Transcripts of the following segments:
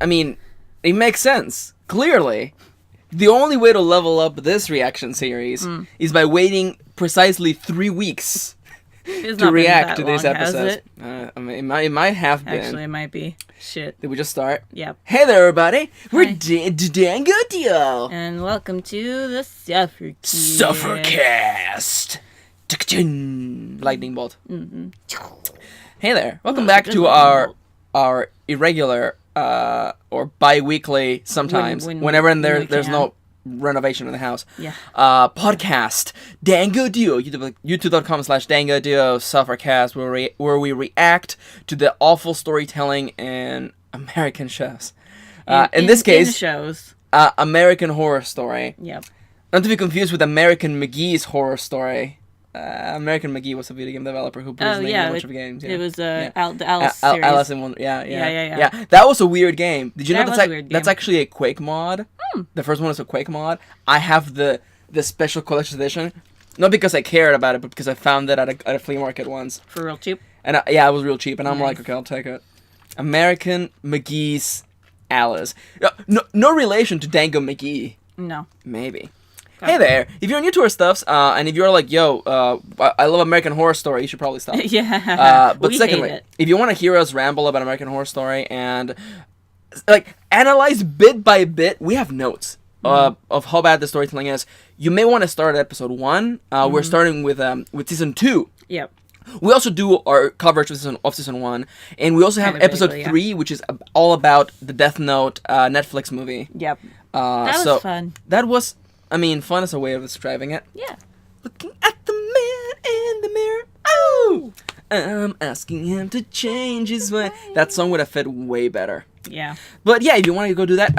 I mean, it makes sense. Clearly. The only way to level up this reaction series is by waiting precisely 3 weeks to react to these episodes. I mean, it might have been. Actually, it might be. Shit. Did we just start? Yep. Hey there, everybody. We're Dango Duo. And welcome to the SUFFERCAST. Lightning bolt. Mm-hmm. Hey there. Welcome back to our irregular or bi-weekly sometimes whenever there's no renovation in the house. Yeah. Podcast Dango Duo, youtube.com/Dango Duo SUFFERCAST, where we react to the awful storytelling in American shows. In this case, shows. American Horror Story. Yep. Not to be confused with American McGee's Horror Story. American McGee was a video game developer who produced a bunch of games. Yeah. It was the Alice series. Alice in Wonder. Yeah. That was a weird game. Did you know that's actually a Quake mod? The first one is a Quake mod. I have the special collector's edition, not because I cared about it, but because I found it at a flea market once. For real cheap? And it was real cheap, and I'm like, okay, I'll take it. American McGee's Alice. No relation to Dango McGee. No. Maybe. Hey there, if you're new to our stuffs, and if you're like, yo, I love American Horror Story, you should probably stop. Yeah. But secondly, if you want to hear us ramble about American Horror Story and, like, analyze bit by bit, we have notes of how bad the storytelling is. You may want to start at episode 1. We're starting with season 2. Yep. We also do our coverage of season 1, and we also have episode 3, which is all about the Death Note Netflix movie. Yep. That was fun. That was... I mean, fun is a way of describing it. Yeah. Looking at the man in the mirror. Oh! I'm asking him to change his way. That song would have fit way better. Yeah. But yeah, if you want to go do that,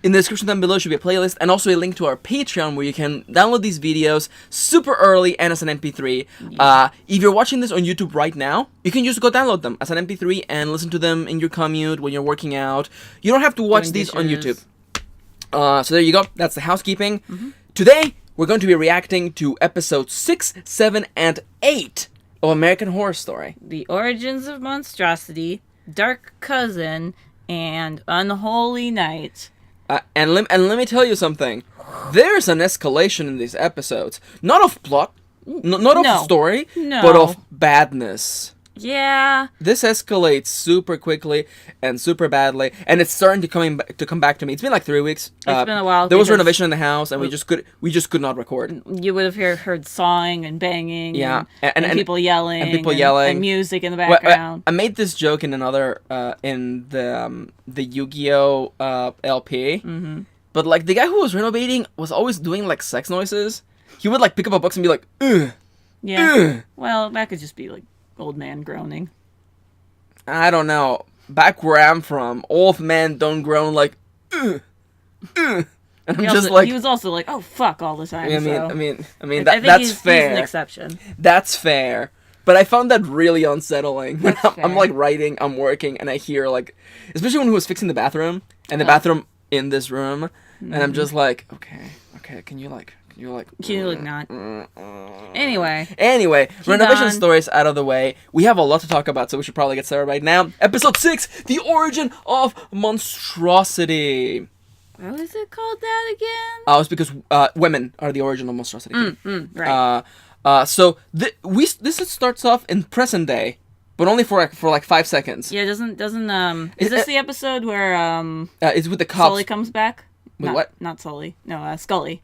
in the description down below should be a playlist and also a link to our Patreon where you can download these videos super early and as an MP3. Yeah. If you're watching this on YouTube right now, you can just go download them as an MP3 and listen to them in your commute when you're working out. You don't have to watch these on YouTube. So there you go. That's the housekeeping. Today, we're going to be reacting to episodes 6, 7, and 8 of American Horror Story. The Origins of Monstrosity, Dark Cousin, and Unholy Night. And let me tell you something. There's an escalation in these episodes. Not of plot, not of story, but of badness. Yeah. This escalates super quickly and super badly, and it's starting to come back to me. It's been like 3 weeks. It's been a while. There was renovation in the house, and we just could not record. You would have heard sawing and banging. Yeah, and people yelling. And music in the Well, background. I made this joke in another in the Yu-Gi-Oh LP. But like the guy who was renovating was always doing like sex noises. He would like pick up a box and be like, ugh. Yeah. Ugh. Well, that could just be like old man groaning. I don't know. Back where I'm from, old men don't groan like, ugh, ugh. And I'm just like... He was also like, oh, fuck, all the time. I mean, that's fair. He's an exception. That's fair. But I found that really unsettling. When I'm like writing, I'm working, and I hear like... Especially when he was fixing the bathroom, and the bathroom in this room, and I'm just like, okay, can you not? Anyway, renovation stories out of the way. We have a lot to talk about, so we should probably get started right now. Episode 6, The Origin of Monstrosity. What was it called that again? It's because women are the origin of monstrosity. Right. So this starts off in present day, but only for 5 seconds. Yeah, doesn't is this the episode where it's with the cops. Sully comes back? What? Not Sully. No, Scully.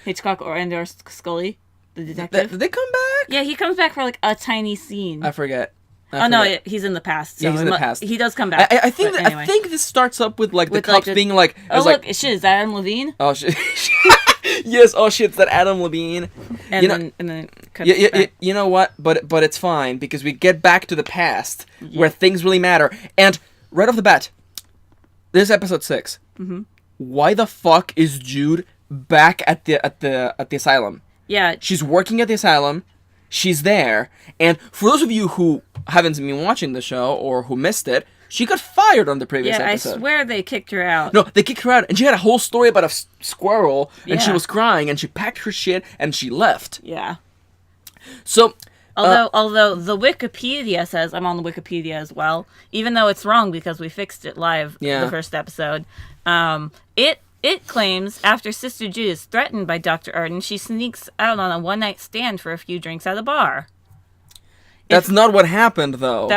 Hitchcock or Scully, the detective. They come back? Yeah, he comes back for like a tiny scene. I forget. No, he's in the past. So yeah, he's in the past. He does come back. I think this starts up with like the cops being like, oh look, shit, is that Adam Levine? Oh shit. Yes, oh shit, it's that Adam Levine. And then you know what? But it's fine because we get back to the past where things really matter. And right off the bat, this is episode 6. Why the fuck is Jude back at the asylum? Yeah, she's working at the asylum. She's there, and for those of you who haven't been watching the show or who missed it, she got fired on the previous episode. I swear they kicked her out. No, they kicked her out, and she had a whole story about a squirrel, and she was crying, and she packed her shit, and she left. Yeah. So, Although the Wikipedia says, I'm on the Wikipedia as well, even though it's wrong because we fixed it live the first episode. It claims after Sister Jude is threatened by Dr. Arden, she sneaks out on a one-night stand for a few drinks at a bar. That's not what happened, though.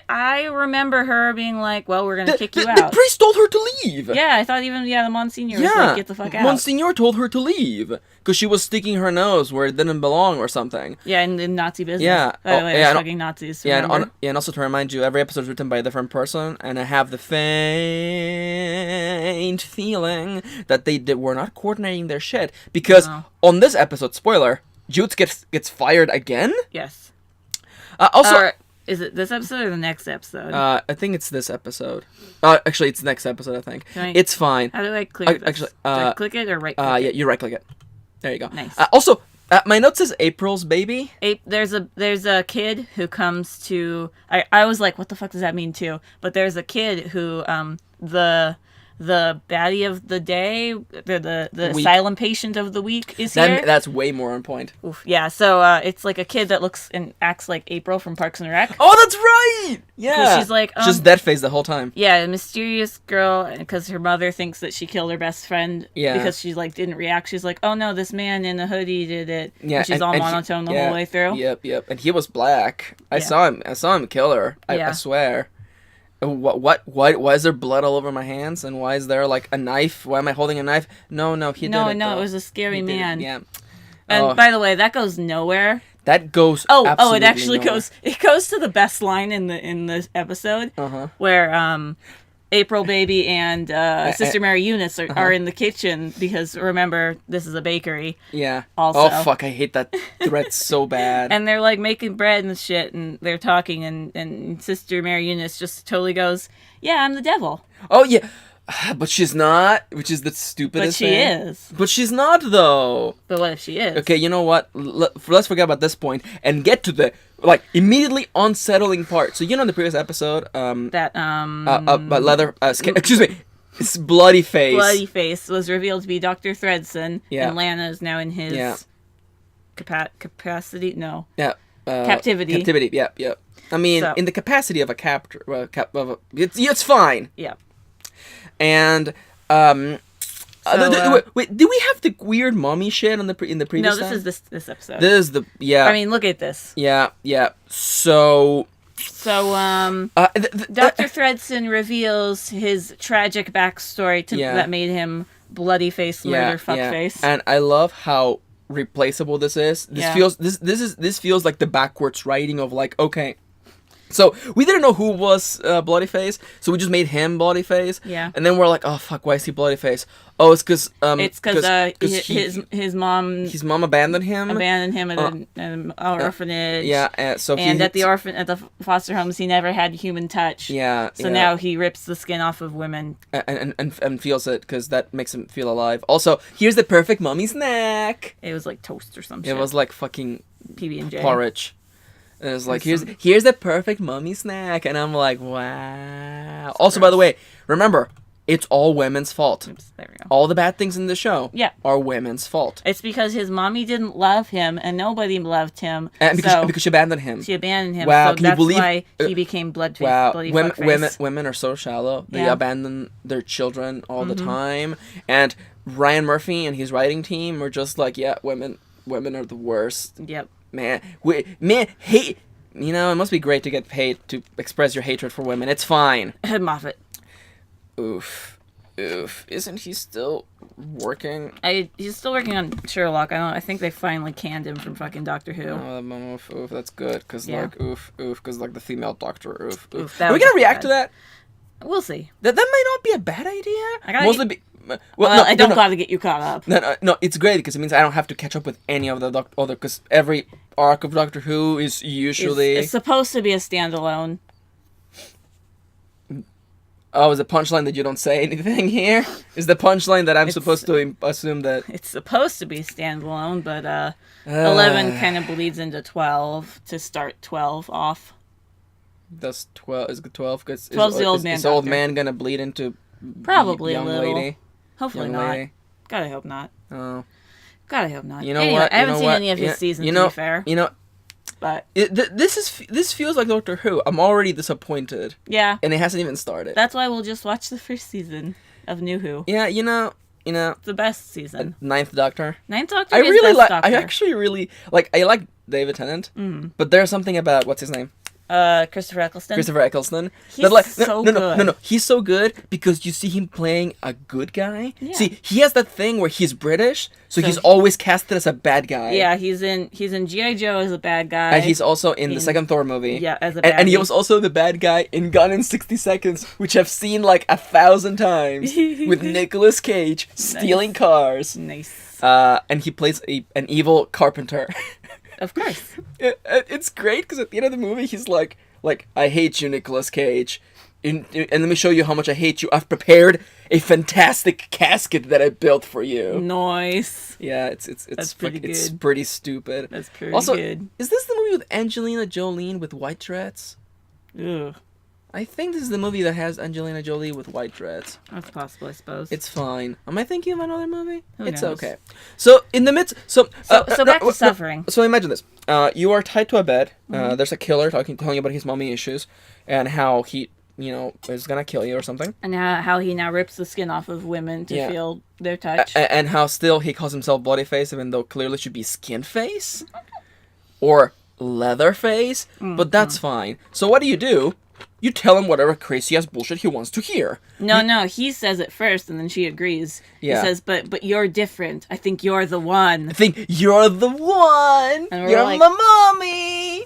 I remember her being like, well, we're going to kick you out. The priest told her to leave. Yeah, I thought even, the Monsignor was like, get the fuck out. Monsignor told her to leave. Because she was sticking her nose where it didn't belong or something. Yeah, in Nazi business. Yeah. By the way, fucking Nazis. Yeah, and also to remind you, every episode is written by a different person, and I have the faint feeling that they were not coordinating their shit. Because on this episode, spoiler, Jude gets fired again? Yes. Also, is it this episode or the next episode? I think it's this episode. Actually, it's next episode. I think it's fine. How do I clear this? Actually, do I click it or right click it? Yeah, you right click it. There you go. Nice. Also, my note says April's baby. There's a kid who comes to. I was like, what the fuck does that mean too? But there's a kid who the baddie of the day, the asylum patient of the week is here. That's way more on point. Oof, yeah, so it's like a kid that looks and acts like April from Parks and Rec. Oh, that's right! Yeah. She's like... just dead face the whole time. Yeah, a mysterious girl, because her mother thinks that she killed her best friend. Yeah. Because she like didn't react. She's like, oh no, this man in a hoodie did it. Yeah. And she's all monotone the whole way through. Yep. And he was black. I saw him kill her. I swear. What? Why is there blood all over my hands? And why is there like a knife? Why am I holding a knife? No, he didn't. No, it was a scary man. Yeah. And by the way, that goes nowhere. That goes. Oh, it actually nowhere. goes. It goes to the best line in this episode, where April Baby and Sister Mary Eunice are in the kitchen because remember this is a bakery. Yeah. Also. Oh fuck! I hate that threat so bad. And they're like making bread and shit, and they're talking, and Sister Mary Eunice just totally goes, "Yeah, I'm the devil." Oh yeah. But she's not, which is the stupidest thing. But she is. But she's not, though. But what if she is? Okay, you know what? Let's forget about this point and get to the, immediately unsettling part. So, in the previous episode, excuse me, it's Bloody Face. Bloody Face was revealed to be Dr. Thredson, and Lana is now in his capacity? No. Yeah. Captivity. Captivity, yep. I mean, in the capacity of a captor, it's fine. Yeah. And wait, do we have the weird mommy shit in the previous? No, this is this episode. This is I mean, look at this. Yeah. So Dr. Thredson reveals his tragic backstory that made him bloody face murder fuckface. And I love how replaceable this is. This feels like the backwards writing of okay. So, we didn't know who was Bloody Face, so we just made him Bloody Face. Yeah. And then we're like, oh, fuck, why is he Bloody Face? Oh, it's because... his mom... His mom abandoned him. At an orphanage. Yeah, at the foster homes, he never had human touch. Yeah. So now he rips the skin off of women. And feels it, because that makes him feel alive. Also, here's the perfect mommy snack. It was like toast or some shit. It was like fucking... PB&J. Porridge. And it's like, here's the perfect mummy snack. And I'm like, wow. Also, by the way, remember, it's all women's fault. Oops, there we go. All the bad things in the show are women's fault. It's because his mommy didn't love him and nobody loved him. And because she abandoned him. She abandoned him. Wow, so can you believe... why he became bloody Women are so shallow. They abandon their children all the time. And Ryan Murphy and his writing team are just like, women are the worst. Yep. Man, hate. It must be great to get paid to express your hatred for women. It's fine. Moffat. Oof. Isn't he still working? He's still working on Sherlock. I think they finally canned him from fucking Doctor Who. Oh, oof, that's good. Because, because, the female Doctor, oof. Are we going to react to that? We'll see. That might not be a bad idea. I don't gotta get you caught up. No, it's great because it means I don't have to catch up with any of the other, because every arc of Doctor Who is usually... It's supposed to be a standalone. Oh, is the punchline that you don't say anything here? Is the punchline that I'm supposed to assume that... It's supposed to be standalone, but 11 kind of bleeds into 12 to start 12 off. Does 12... Is 12... 12's the old man. Is the old man gonna bleed into... Probably young a little. Lady? Hopefully young not. Lady? God, I hope not. Oh. God, I hope not. You know anyway, what? I haven't seen any of his seasons, to be fair. but this feels like Doctor Who. I'm already disappointed. Yeah. And it hasn't even started. That's why we'll just watch the first season of New Who. Yeah, you know, it's the best season. Ninth Doctor. Ninth Doctor is best Doctor. I actually really like. I like David Tennant, but there's something about what's his name. Christopher Eccleston. He's so good. No. He's so good because you see him playing a good guy. Yeah. See, he has that thing where he's British, so he's always casted as a bad guy. Yeah, he's in G.I. Joe as a bad guy. And he's also in the second Thor movie. Yeah, as a bad and he was also the bad guy in Gone in 60 Seconds, which I've seen like 1,000 times with Nicolas Cage stealing cars. Nice. And he plays an evil carpenter. Of course. It's great because at the end of the movie, he's like, I hate you, Nicolas Cage. And let me show you how much I hate you. I've prepared a fantastic casket that I built for you. Nice. Yeah, it's pretty good. It's pretty stupid. That's pretty also, good. Is this the movie with Angelina Jolie with white dreads? Ugh. I think this is the movie that has Angelina Jolie with white dreads. That's possible, I suppose. It's fine. Am I thinking of another movie? It's knows? okay. So in the midst, so back to suffering. So imagine this: you are tied to a bed. There's a killer telling about his mommy issues and how he, is gonna kill you or something. And how he now rips the skin off of women to feel their touch. And how still he calls himself Bodyface, even though clearly should be Skinface or Leatherface. But that's fine. So what do? You tell him whatever crazy ass bullshit he wants to hear. No, he says it first, and then she agrees. Yeah. He says, "But you're different. I think you're the one." I think you're the one. And You're like, my mommy.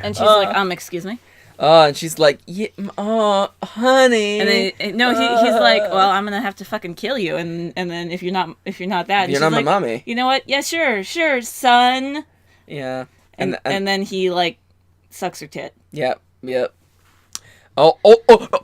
And she's like, excuse me. And she's like, yeah, honey. And then he's like, well, I'm gonna have to fucking kill you, and then if you're not that, you're not my mommy. You know what? Yeah, sure, son. Yeah. And then he like sucks her tit. Yep. Oh,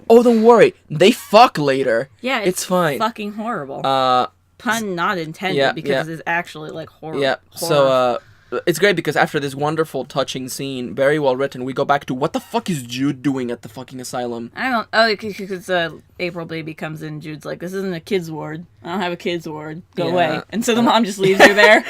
don't worry. They fuck later. Yeah, it's fine. Fucking horrible. Pun not intended because it's actually like horrible. Yeah. So it's great because after this wonderful, touching scene, very well written, we go back to what the fuck is Jude doing at the fucking asylum? I don't. Oh, because April baby comes in. Jude's like, this isn't a kids ward. I don't have a kids ward. Go away. And so the mom just leaves her there.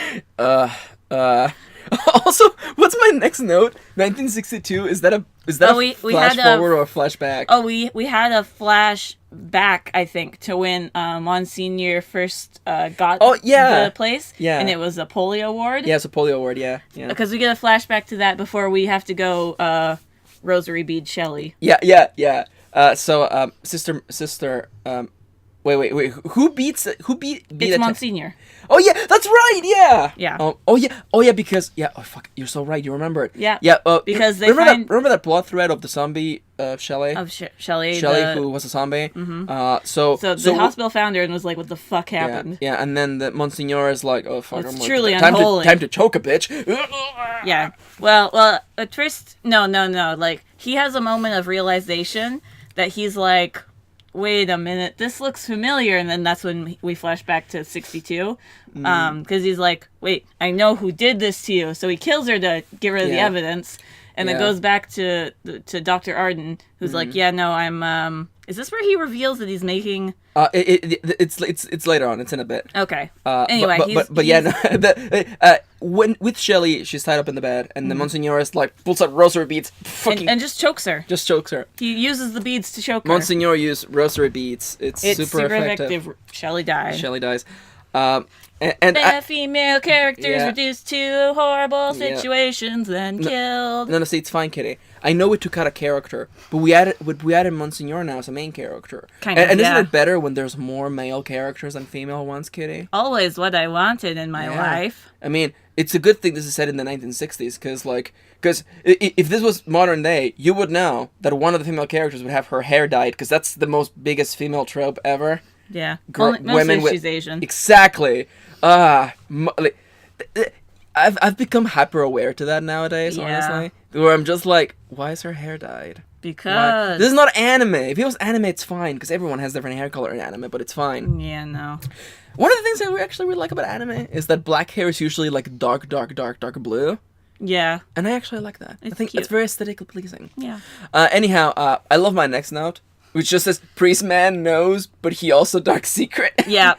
Also, what's my next note? 1962. Is that a flash forward or a flashback? Oh, we had a flashback, I think, to when Monsignor first got the place. Yeah. And it was a polio ward. Yeah, it's a polio ward. Yeah. Because we get a flashback to that before we have to go Rosary Bead Shelley. Yeah. So sister. Wait. Who beat? It's Monsignor. Oh yeah, that's right. Yeah. Yeah. Oh yeah. Because oh fuck, you're so right. You remembered. Yeah. Yeah. Because they remember that plot thread of the zombie Shelley. Shelley, who was a zombie. Mm-hmm. So the hospital found her and was like, "What the fuck happened?" Yeah. And then the Monsignor is like, "Oh fuck, it's truly unholy. Time to choke a bitch." Yeah. Well. At first, no. Like he has a moment of realization that he's like, wait a minute, this looks familiar, and then that's when we flash back to 62, because he's like, wait, I know who did this to you, so he kills her to get rid of the evidence, and then goes back to Dr. Arden, who's like, yeah, no, I'm, is this where he reveals that he's making... It's later on, it's in a bit. Okay. Anyway, when with Shelley, she's tied up in the bed, and the Monsignor is like, pulls out rosary beads, and just chokes her. He uses the beads to choke her. Monsignor used rosary beads. It's super effective. Shelley dies. And female characters reduced to horrible situations, then killed. No, see, it's fine, Kitty. I know we took out a character, but we added Monsignor now as a main character. And isn't it better when there's more male characters than female ones, Kitty? Always what I wanted in my life. I mean, it's a good thing this is set in the 1960s, because if this was modern day, you would know that one of the female characters would have her hair dyed, because that's the biggest female trope ever. Yeah, women she's Asian. Exactly. I've become hyper aware to that nowadays. Honestly, where I'm just like, why is her hair dyed? Because this is not anime. If it was anime, it's fine because everyone has different hair color in anime, but it's fine. Yeah, no. One of the things that we actually really like about anime is that black hair is usually like dark blue. Yeah, and I actually like that. I think cute. It's very aesthetically pleasing. Yeah. Anyhow, I love my next note, which just says priest man knows, but he also dark secret. Yeah.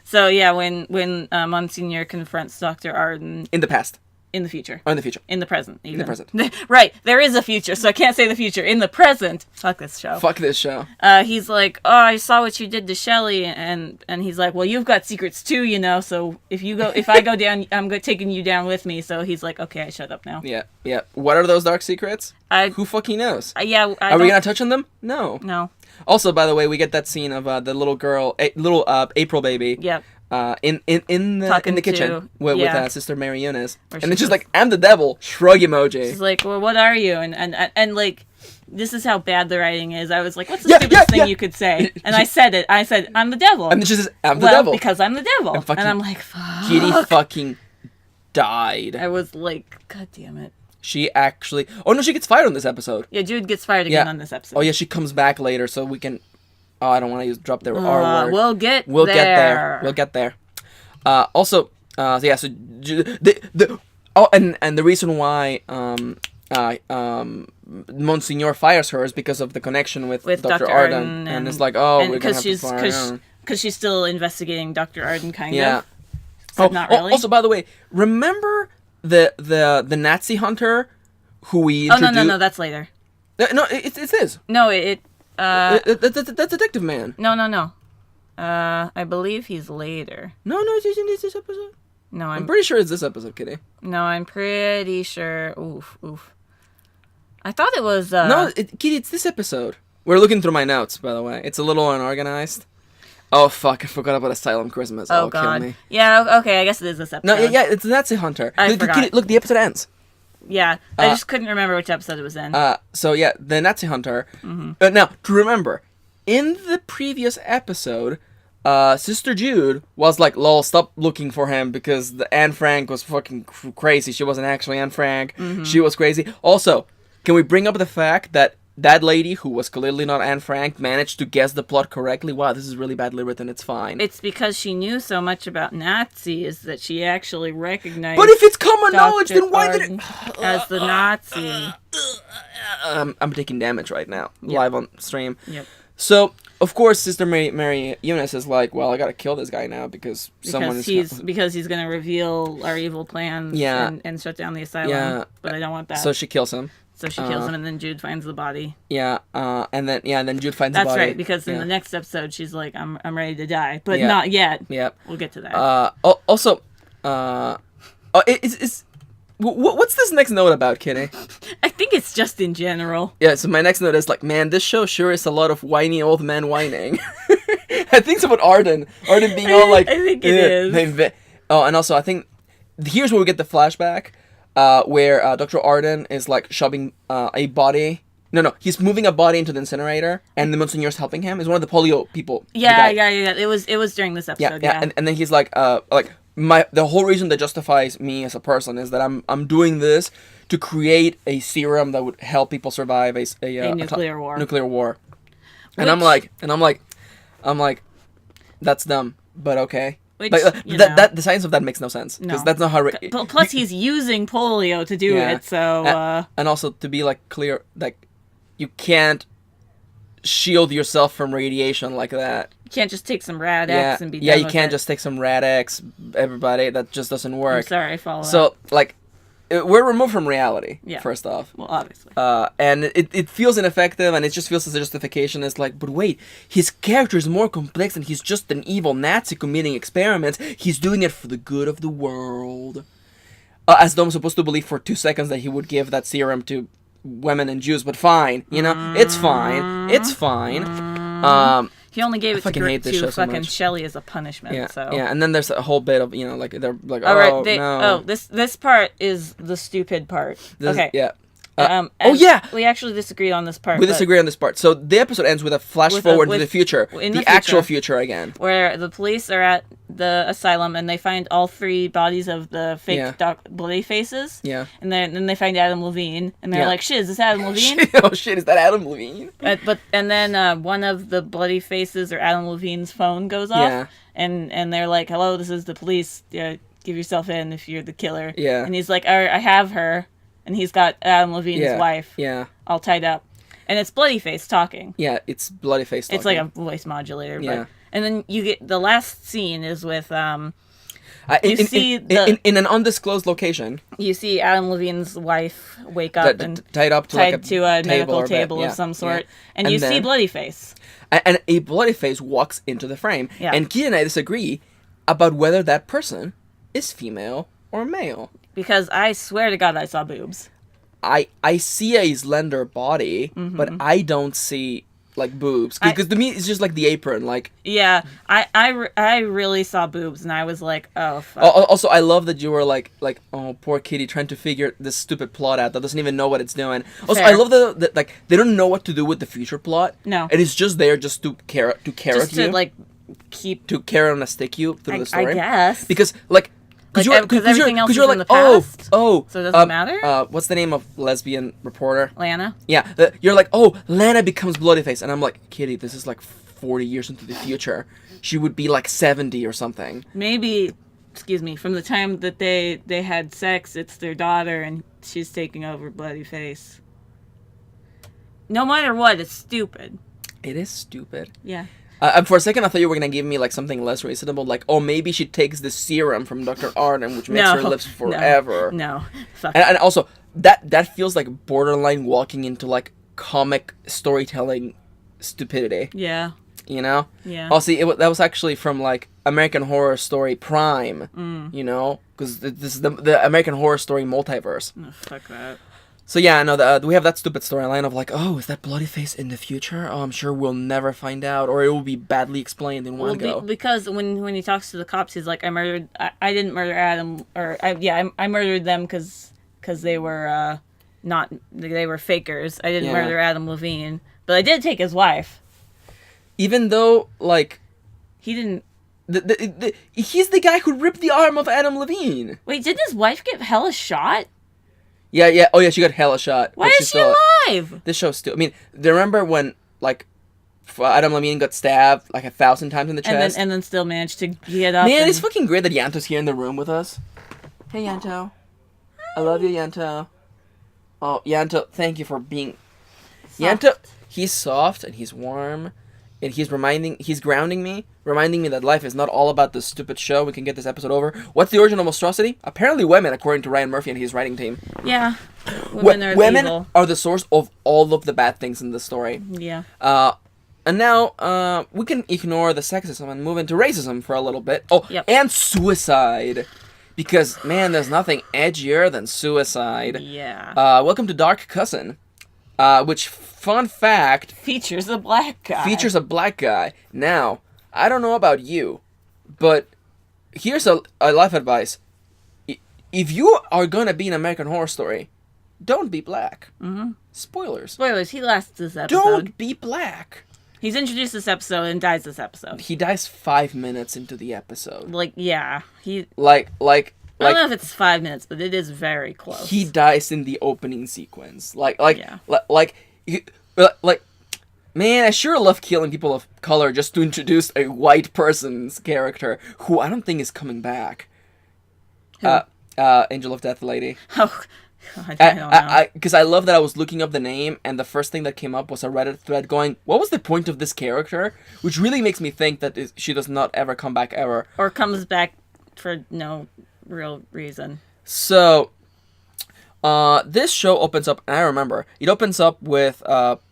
So when Monsignor confronts Dr. Arden in the past. In the future. Oh, in the future. In the present. Even. In the present. Right. There is a future, so I can't say the future. In the present. Fuck this show. Fuck this show. He's like, oh, I saw what you did to Shelly, and he's like, well, you've got secrets too, you know. So if I go down, I'm taking you down with me. So he's like, okay, I shut up now. Yeah. Yeah. What are those dark secrets? Who fucking knows? Yeah. Are we gonna touch on them? No. No. Also, by the way, we get that scene of the little girl, little April baby. Yep. In the kitchen with Sister Mary Eunice, and it's just like, I'm the devil, shrug emoji. She's like, well, what are you? And like, this is how bad the writing is. I was like, what's the stupidest thing you could say? And I said it. I said, I'm the devil. And then she says, I'm the devil. Because I'm the devil. And I'm like, fuck. Kitty fucking died. I was like, god damn it. She actually... Oh, no, she gets fired on this episode. Yeah, Jude gets fired again on this episode. Oh, yeah, she comes back later, so we can... Oh, I don't want to drop the R word. We'll get there. We'll get there. Also, so and the reason why Monsignor fires her is because of the connection with Dr. Arden, and it's like, oh, we're gonna have to fire her. Because she's still investigating Dr. Arden, kind of. Oh, not really. Also, by the way, remember the Nazi hunter who we introduced? Oh, no, that's later. No, it's his. No, that's Detective Man. No. I believe he's later. No, he's in this episode. No, I'm pretty sure it's this episode, Kitty. No, I'm pretty sure. Oof. I thought it was. No, Kitty, it's this episode. We're looking through my notes, by the way. It's a little unorganized. Oh, fuck, I forgot about Asylum Christmas. Oh, God. Kill me. Yeah, okay, I guess it is this episode. No, yeah, it's the Nazi hunter. I forgot. Kitty, look, the episode ends. Yeah, I just couldn't remember which episode it was in. So, yeah, the Nazi hunter. Mm-hmm. Now, to remember, in the previous episode, Sister Jude was like, lol, stop looking for him because the Anne Frank was fucking crazy. She wasn't actually Anne Frank. Mm-hmm. She was crazy. Also, can we bring up the fact that that lady, who was clearly not Anne Frank, managed to guess the plot correctly? Wow, this is really badly written. It's fine. It's because she knew so much about Nazis that she actually recognized. But if it's common knowledge, then why did it... as the Nazi? I'm taking damage right now, live on stream. Yep. So, of course, Sister Mary Eunice is like, well, I gotta kill this guy now because someone is... Because he's gonna reveal our evil plans and shut down the asylum. Yeah. But I don't want that. So she kills him. So she kills him, and then Jude finds the body. Yeah, and then Jude finds the body. That's right, because in the next episode, she's like, I'm ready to die, but not yet. Yep. We'll get to that. Also, what's this next note about, Kitty? I think it's just in general. Yeah, so my next note is like, man, this show sure is a lot of whiny old man whining. I think it's about Arden being all like... I think it is. Oh, and also, I think, here's where we get the flashback. Where Dr. Arden is like shoving a body. No, he's moving a body into the incinerator, and the Monsignor's helping him. It's one of the polio people. Yeah. It was during this episode. Yeah. And then he's like the whole reason that justifies me as a person is that I'm doing this to create a serum that would help people survive a nuclear war. Nuclear war. And I'm like, that's dumb, but okay. Which, the science of that makes no sense because that's not how. Plus, he's using polio to do it, so. And also to be like clear, like you can't shield yourself from radiation like that. You can't just take some Rad-X and be done you with can't it. just take some Rad-X. Everybody, that just doesn't work. I'm sorry, I follow. So like, we're removed from reality. Yeah. First off. Well, obviously. And it feels ineffective, and it just feels as a justification. It's like, but wait, his character is more complex than he's just an evil Nazi committing experiments. He's doing it for the good of the world. As though I'm supposed to believe for 2 seconds that he would give that serum to women and Jews, but fine. It's fine. It's fine. He only gave it to fucking Shelly as a punishment. Yeah, so. Yeah, and then there's a whole bit of, like, they're like, no. This part is the stupid part. Okay. Yeah. We actually disagreed on this part. We disagree on this part. So the episode ends with a flash forward to the future. The actual future again. Where the police are at the asylum and they find all 3 bodies of the fake bloody faces. Yeah. And then they find Adam Levine. And they're like, shit, is this Adam Levine? Oh shit, is that Adam Levine? And then one of the bloody faces or Adam Levine's phone goes off. Yeah. And they're like, hello, this is the police. Give yourself in if you're the killer. Yeah. And he's like, all right, I have her. And he's got Adam Levine's wife all tied up. And it's Bloodyface talking. Yeah, it's Bloodyface talking. It's like a voice modulator. Yeah. And then you get... The last scene is with... in an undisclosed location. You see Adam Levine's wife wake up and tied to a medical table of some sort, and you see Bloody Face. And a bloody face walks into the frame, and Kitty and I disagree about whether that person is female or male. Because I swear to God, I saw boobs. I see a slender body, but I don't see like boobs, because to me it's just like the apron, like. Yeah, I really saw boobs, and I was like, oh fuck. Also, I love that you were like oh, poor Kitty trying to figure this stupid plot out that doesn't even know what it's doing. Also, Fair. I love that like they don't know what to do with the future plot. No, and it's just there just to carrot you, like keep to carrot on a stick you through the story. I guess because like. Because everything else is in the past. So it doesn't matter? What's the name of lesbian reporter? Lana? Yeah. You're like, oh, Lana becomes Bloody Face. And I'm like, Kitty, this is like 40 years into the future. She would be like 70 or something. Maybe, from the time that they had sex, it's their daughter and she's taking over Bloody Face. No matter what, it's stupid. It is stupid. Yeah. For a second, I thought you were going to give me like something less reasonable, like, oh, maybe she takes the serum from Dr. Arden, which makes her live forever. No. And also, that feels like borderline walking into like comic storytelling stupidity. Yeah. You know? Yeah. Oh, see, that was actually from like American Horror Story Prime, you know? Because this is the American Horror Story multiverse. Oh, fuck that. So yeah, no, we have that stupid storyline of like, oh, is that Bloody Face in the future? Oh, I'm sure we'll never find out, or it will be badly explained in one go. Because when he talks to the cops, he's like, I didn't murder Adam, or I murdered them because they were they were fakers. I didn't murder Adam Levine, but I did take his wife. Even though like he didn't. He's the guy who ripped the arm of Adam Levine. Wait, did his wife get hella shot? Yeah. Oh, yeah, she got hella shot. Why is she alive? This show's still... I mean, do you remember when, like, Adam Levine got stabbed, like, 1,000 times in the chest? And then still managed to get up. Man, it's fucking great that Yanto's here in the room with us. Hey, Yanto. I love you, Yanto. Oh, Yanto, thank you for being... Soft. Yanto, he's soft, and he's warm, and he's grounding me, reminding me that life is not all about this stupid show. We can get this episode over. What's the origin of monstrosity? Apparently women, according to Ryan Murphy and his writing team. Yeah. Women are the source of all of the bad things in the story. Yeah. And now, we can ignore the sexism and move into racism for a little bit. Oh, yep. And suicide. Because, man, there's nothing edgier than suicide. Yeah. Welcome to Dark Cousin. Which, fun fact... features a black guy. Now, I don't know about you, but here's a life advice. If you are gonna be an American Horror Story, don't be black. Mm-hmm. Spoilers. He lasts this episode. Don't be black. He's introduced this episode and dies this episode. He dies 5 minutes into the episode. Like, yeah. I don't know if it's 5 minutes, but it is very close. He dies in the opening sequence. Man, I sure love killing people of color just to introduce a white person's character, who I don't think is coming back. Who? Angel of Death Lady. Oh, God, I don't know. Because I love that I was looking up the name, and the first thing that came up was a Reddit thread going, what was the point of this character? Which really makes me think that she does not ever come back ever. Or comes back for no real reason. So, this show opens up, and I remember, it opens up with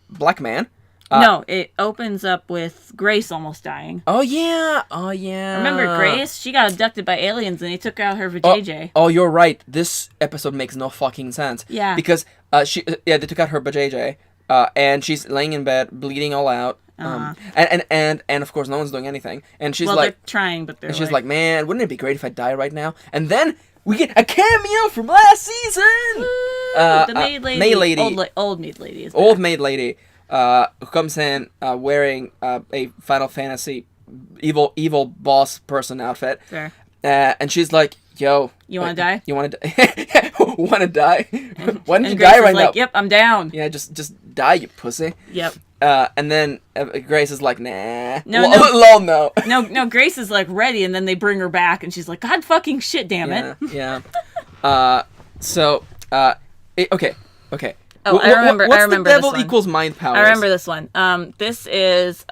Black Man. No, it opens up with Grace almost dying. Oh, yeah. Remember Grace? She got abducted by aliens and they took out her vajayjay. Oh, you're right. This episode makes no fucking sense. Yeah. Because, they took out her vajayjay, and she's laying in bed, bleeding all out. And of course, no one's doing anything. And she's they're trying, but they're she's like, man, wouldn't it be great if I die right now? And then we get a cameo from last season! The maid lady. Maid lady. Old maid lady is Old maid lady. Who comes in wearing a Final Fantasy evil boss person outfit. Fair. And she's like, yo. You want to die? You want to die? Want to die? Why don't you Grace die right now? now? Yep, I'm down. Yeah, just die, you pussy. Yep. And then Grace is like, nah. No. No. No, Grace is like ready, and then they bring her back, and she's like, God fucking shit, damn it. Yeah. Okay. Oh, I remember. What's I remember the devil this one. equals mind powers? I remember this one. This is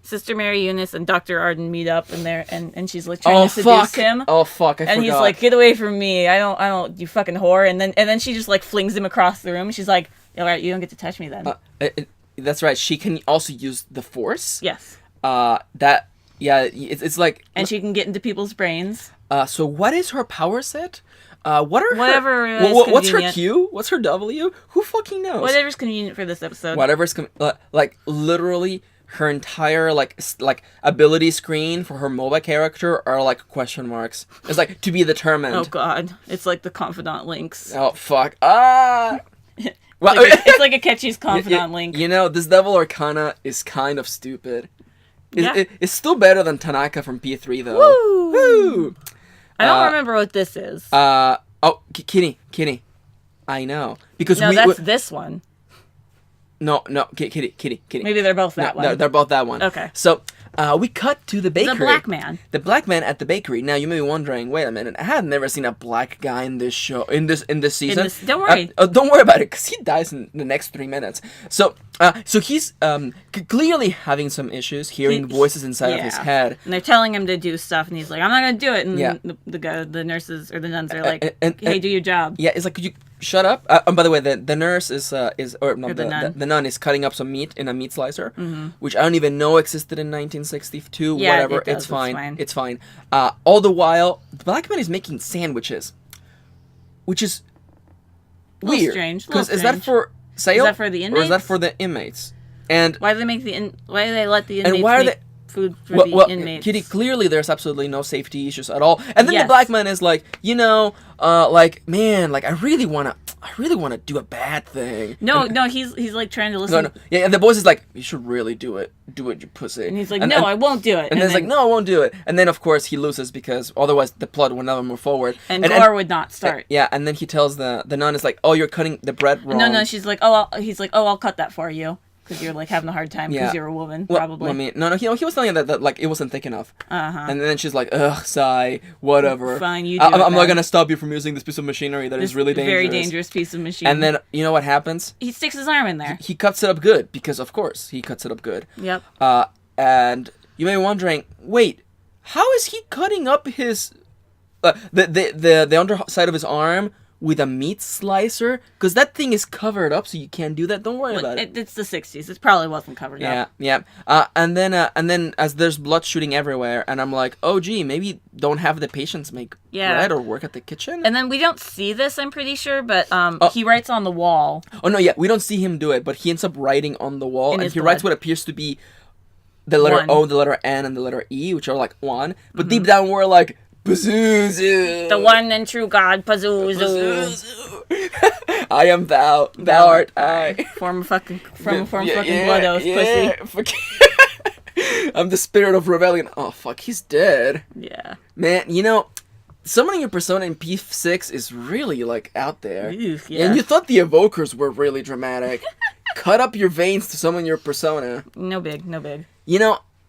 Sister Mary Eunice and Dr. Arden meet up, and she's like trying to seduce him. Oh fuck! I forgot. And he's like, "Get away from me! I don't, you fucking whore!" And then she just like flings him across the room. She's like, "All right, you don't get to touch me then." That's right. She can also use the Force. Yes. It's like. And she can get into people's brains. So what is her power set? What are whatever her, what's her Q? What's her W? Who fucking knows? Whatever's convenient for this episode. Whatever's like literally her entire like ability screen for her MOBA character are like question marks. It's like to be determined. Oh god, it's like the confidant links. Oh fuck. Well, it's like a Ketchy's confidant link. You know, this Devil Arcana is kind of stupid. Yeah. It's still better than Tanaka from P3 though. Woo! I don't remember what this is. Kitty. I know. Because that's this one. No, Kitty. Maybe they're both that one. They're both that one. Okay. So, we cut to the bakery. The black man. The black man at the bakery. Now, you may be wondering, wait a minute, I had never seen a black guy in this show, in this season. Don't worry. Don't worry about it, because he dies in the next 3 minutes. So he's clearly having some issues, hearing voices inside of his head. And they're telling him to do stuff, and he's like, I'm not going to do it. And the nurses or the nuns are like, hey, do your job. Yeah, it's like, could you shut up? And by the way, the nurse the nun is cutting up some meat in a meat slicer, which I don't even know existed in 1962. Whatever, it's fine. It's fine. All the while, the black man is making sandwiches, which is weird. Strange. Because is that for sale? Is that for the inmates? Or is that for the inmates? And why do they make why do they let the inmates make food for the inmates? Kitty, clearly there's absolutely no safety issues at all. And then the black man is like, man, I really wanna do a bad thing. No, he's like trying to listen. No. Yeah, and the boss is like, you should really do it. Do it, you pussy. And he's like, I won't do it. And then he's like, no, I won't do it. And then, of course, he loses because otherwise the plot would never move forward. And gore would not start. Yeah, and then he tells the nun, is like, oh, you're cutting the bread wrong. No, she's like, I'll cut that for you. Because you're like having a hard time because you're a woman, probably. I mean, no, he was telling her that like it wasn't thick enough. Uh-huh. And then she's like, ugh, sigh, whatever. Fine, you do I'm not gonna stop you from using this piece of machinery that is really dangerous. Very dangerous piece of machinery. And then you know what happens? He sticks his arm in there. He cuts it up good because of course he cuts it up good. Yep. And you may be wondering, wait, how is he cutting up his the underside of his arm with a meat slicer? Because that thing is covered up, so you can't do that. Don't worry about it. It's the 60s. It probably wasn't covered up. Yeah. And then as there's blood shooting everywhere, and I'm like, oh gee, maybe don't have the patients make bread or work at the kitchen. And then we don't see this, I'm pretty sure, but he writes on the wall. Oh no, yeah, we don't see him do it, but he ends up writing on the wall, and he writes what appears to be the letter O, the letter N, and the letter E, which are like one. But deep down, we're like, Pazuzu. The one and true God, Pazuzu. I am thou art I. Form fucking blood oath, pussy. I'm the spirit of rebellion. Oh fuck, he's dead. Yeah. Man, summoning your persona in P6 is really like out there. Oof, yeah. And you thought the evokers were really dramatic. Cut up your veins to summon your persona. No big.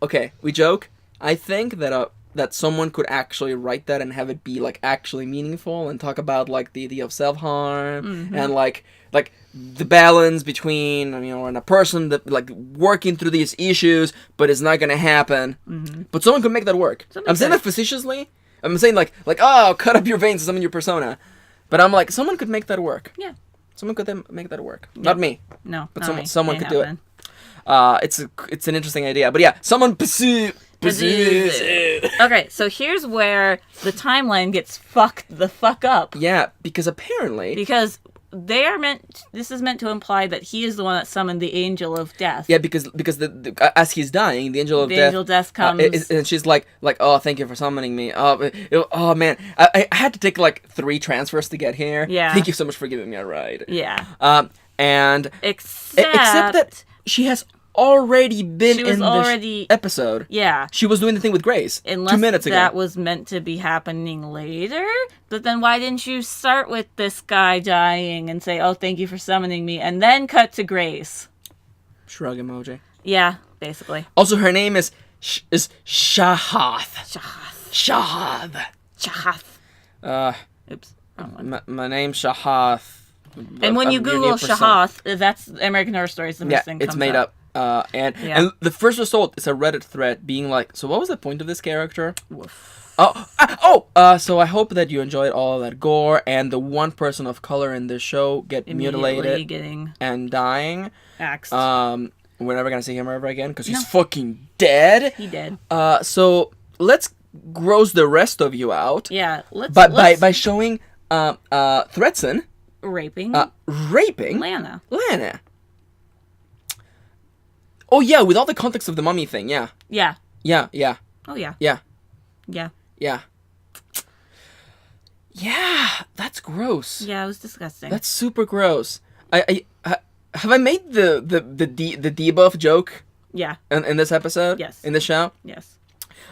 Okay, we joke. I think that someone could actually write that and have it be like actually meaningful and talk about like the idea of self-harm and like the balance between and a person that like working through these issues, but it's not gonna happen. But someone could make that work. I'm saying that facetiously. I'm saying like cut up your veins to summon your persona, but I'm like someone could make that work. Yeah, someone could make that work. Yeah. Not me. No, but someone could do it. It's an interesting idea, but yeah, someone pursue. Okay, so here's where the timeline gets fucked the fuck up. Yeah, because apparently... Because this is meant to imply that he is the one that summoned the Angel of Death. Yeah, because as he's dying, the Angel of Death comes... and she's like, oh, thank you for summoning me. Oh man, I had to take like 3 transfers to get here. Yeah. Thank you so much for giving me a ride. Yeah. And... Except that she has... already been in this episode. Yeah. She was doing the thing with Grace 2 minutes ago. That was meant to be happening later. But then why didn't you start with this guy dying and say, oh, thank you for summoning me, and then cut to Grace? Shrug emoji. Yeah, basically. Also, her name is Shahath. Shahath. Oops. My name's Shahath. And when you Google Shahath, that's American Horror Stories. The missing it's made up. And the first result is a Reddit thread being like, so what was the point of this character? Woof. So I hope that you enjoyed all of that gore and the one person of color in this show get mutilated and dying. Axed. We're never gonna see him ever again because he's fucking dead. He dead. So let's gross the rest of you out. Yeah. Let's by showing Thretson raping Lana. Oh yeah, with all the context of the mummy thing, yeah. Yeah. Yeah. Oh yeah. Yeah. Yeah. Yeah. Yeah, that's gross. Yeah, it was disgusting. That's super gross. Have I made the debuff joke? Yeah. In this episode? Yes. In the show? Yes.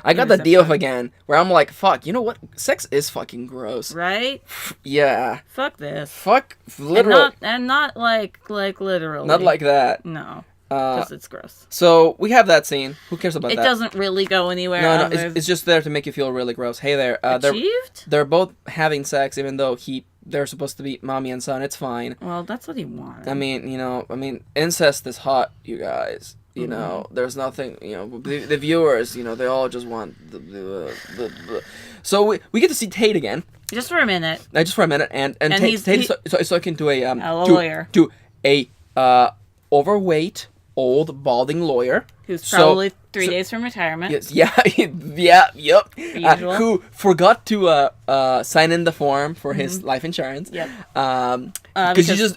I got the debuff again, where I'm like, fuck, you know what? Sex is fucking gross. Right? Yeah. Fuck this. Fuck, literally. And not like literally. Not like that. No. Because it's gross. So, we have that scene. Who cares about that? It doesn't really go anywhere. No, it's just there to make you feel really gross. Hey there. Achieved? They're both having sex, even though they're supposed to be mommy and son. It's fine. Well, that's what he wanted. I mean, incest is hot, you guys. You know, there's nothing, the viewers, they all just want the. So we get to see Tate again. Just for a minute. Just for a minute, and Tate is talking to a lawyer. To a overweight, old, balding lawyer. Who's probably 3 days from retirement. Yes, yep. Usual. Who forgot to sign in the form for his life insurance. Yep. Because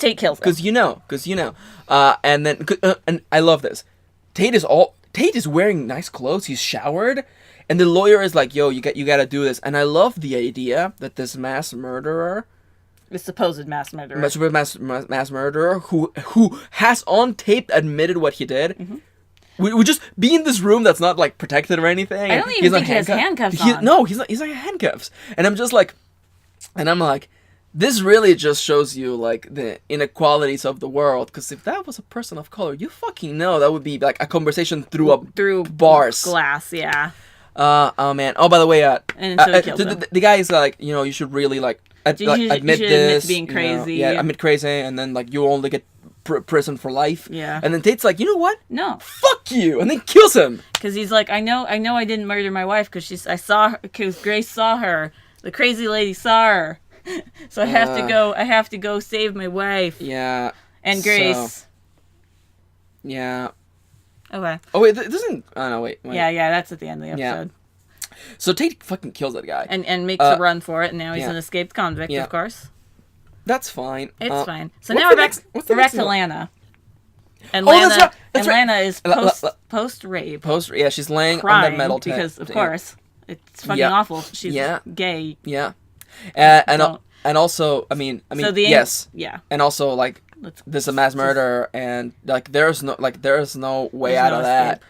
Tate kills him. Because and then and I love this. Tate is wearing nice clothes. He's showered, and the lawyer is like, "Yo, you got to do this." And I love the idea that this mass murderer. The supposed mass murderer. Mass murderer who has on tape admitted what he did. Mm-hmm. We just be in this room that's not like protected or anything. I don't even think he has handcuffs on. No, he's not handcuffs. And I'm like, this really just shows you like the inequalities of the world. Because if that was a person of color, you fucking know that would be like a conversation through bars, glass. Yeah. Oh man. Oh, by the way, and so the guy is like, you should really like. Admit this, being crazy. Admit crazy, and then like you only get prison for life. Yeah. And then Tate's like, you know what? No. Fuck you, and then kills him. Because he's like, I know, I didn't murder my wife because Grace saw her. The crazy lady saw her, so I have to go save my wife. Yeah. And Grace. So, yeah. Okay. Oh wait, it doesn't. Oh no, wait. Yeah, that's at the end of the episode. Yeah. So Tate fucking kills that guy. And makes a run for it, and now he's an escaped convict, of course. That's fine. It's fine. So now we're back to Lana. And Lana is post-rape. Yeah, she's laying on that metal tent. Because, of course, it's fucking awful. She's gay. Yeah. And also, I mean, yes. Yeah. And also, like, there's a mass murder, and, like, there's no way out of that.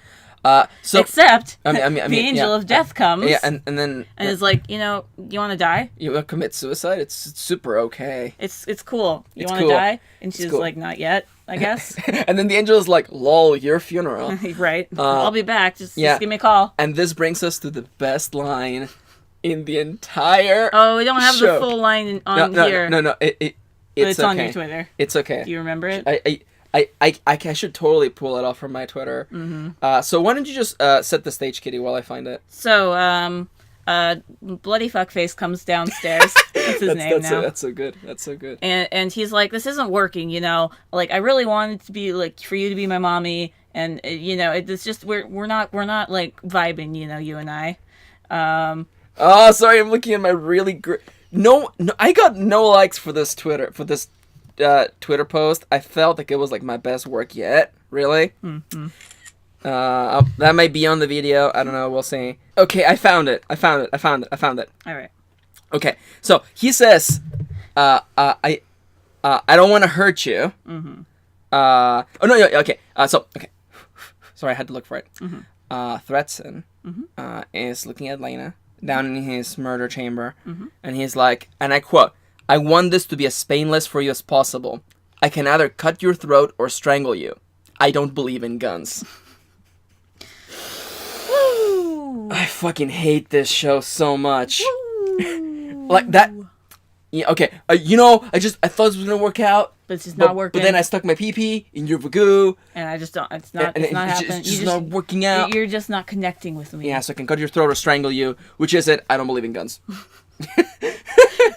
Except the angel of death comes. Yeah, and then is like, you want to die? You want to commit suicide? It's super okay. It's cool. You want to die? And she's like, not yet, I guess. And then the angel is like, lol, your funeral. Right. I'll be back. Just give me a call. And this brings us to the best line in the entire Oh, we don't have the full line on here. No. It's on your Twitter. It's okay. Do you remember it? I should totally pull it off from my Twitter. Mm-hmm. So why don't you just set the stage, Kitty, while I find it? So, Bloody Fuckface comes downstairs. That's his name now. That's so good. That's so good. And he's like, this isn't working, Like, I really wanted to be, like, for you to be my mommy. And, it's just, we're not, like, vibing, you and I. Oh, sorry, I'm looking at my really great... No, I got no likes for this Twitter post. I felt like it was like my best work yet. Really? Mm-hmm. That might be on the video. I don't know. We'll see. Okay, I found it. All right. Okay, so he says, I don't want to hurt you. Mm-hmm. Oh no, okay. Okay. Sorry, I had to look for it. Mm-hmm. Thretson is looking at Lena down in his murder chamber, and he's like, and I quote, I want this to be as painless for you as possible. I can either cut your throat or strangle you. I don't believe in guns. Woo! I fucking hate this show so much. Like that. Yeah, okay. I thought this was gonna work out, but it's just not working. But then I stuck my pee in your vagoo, and I just don't. It's not happening. It's just not working out. You're just not connecting with me. Yeah, so I can cut your throat or strangle you. Which is it? I don't believe in guns.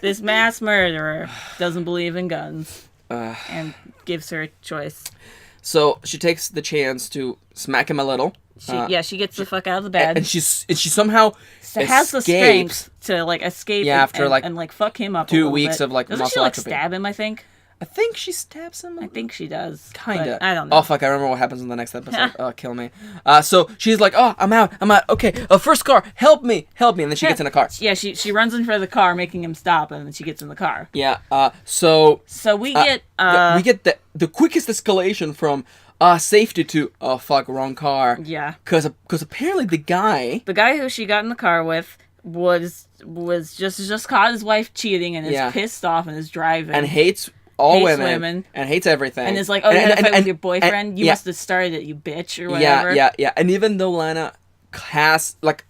This mass murderer doesn't believe in guns, and gives her a choice. So she takes the chance to smack him a little. She gets the fuck out of the bed, and she somehow has the strength to like escape. Yeah, after and fuck him up. 2 weeks of like doesn't muscle she like atrophy. stab him? I think she stabs him. I think she does. Kinda. I don't know. Oh fuck! I remember what happens in the next episode. Oh, kill me. So she's like, "Oh, I'm out. Okay, first car, help me!" And then she gets in a car. Yeah, she runs in for the car, making him stop, and then she gets in the car. Yeah. So we get we get the quickest escalation from safety to wrong car. Yeah. Because apparently the guy who she got in the car with was just caught his wife cheating and is pissed off and is driving and hates women and hates everything and is like, you had a fight with your boyfriend, you must have started it, you bitch, or whatever. Yeah. And even though Lana has like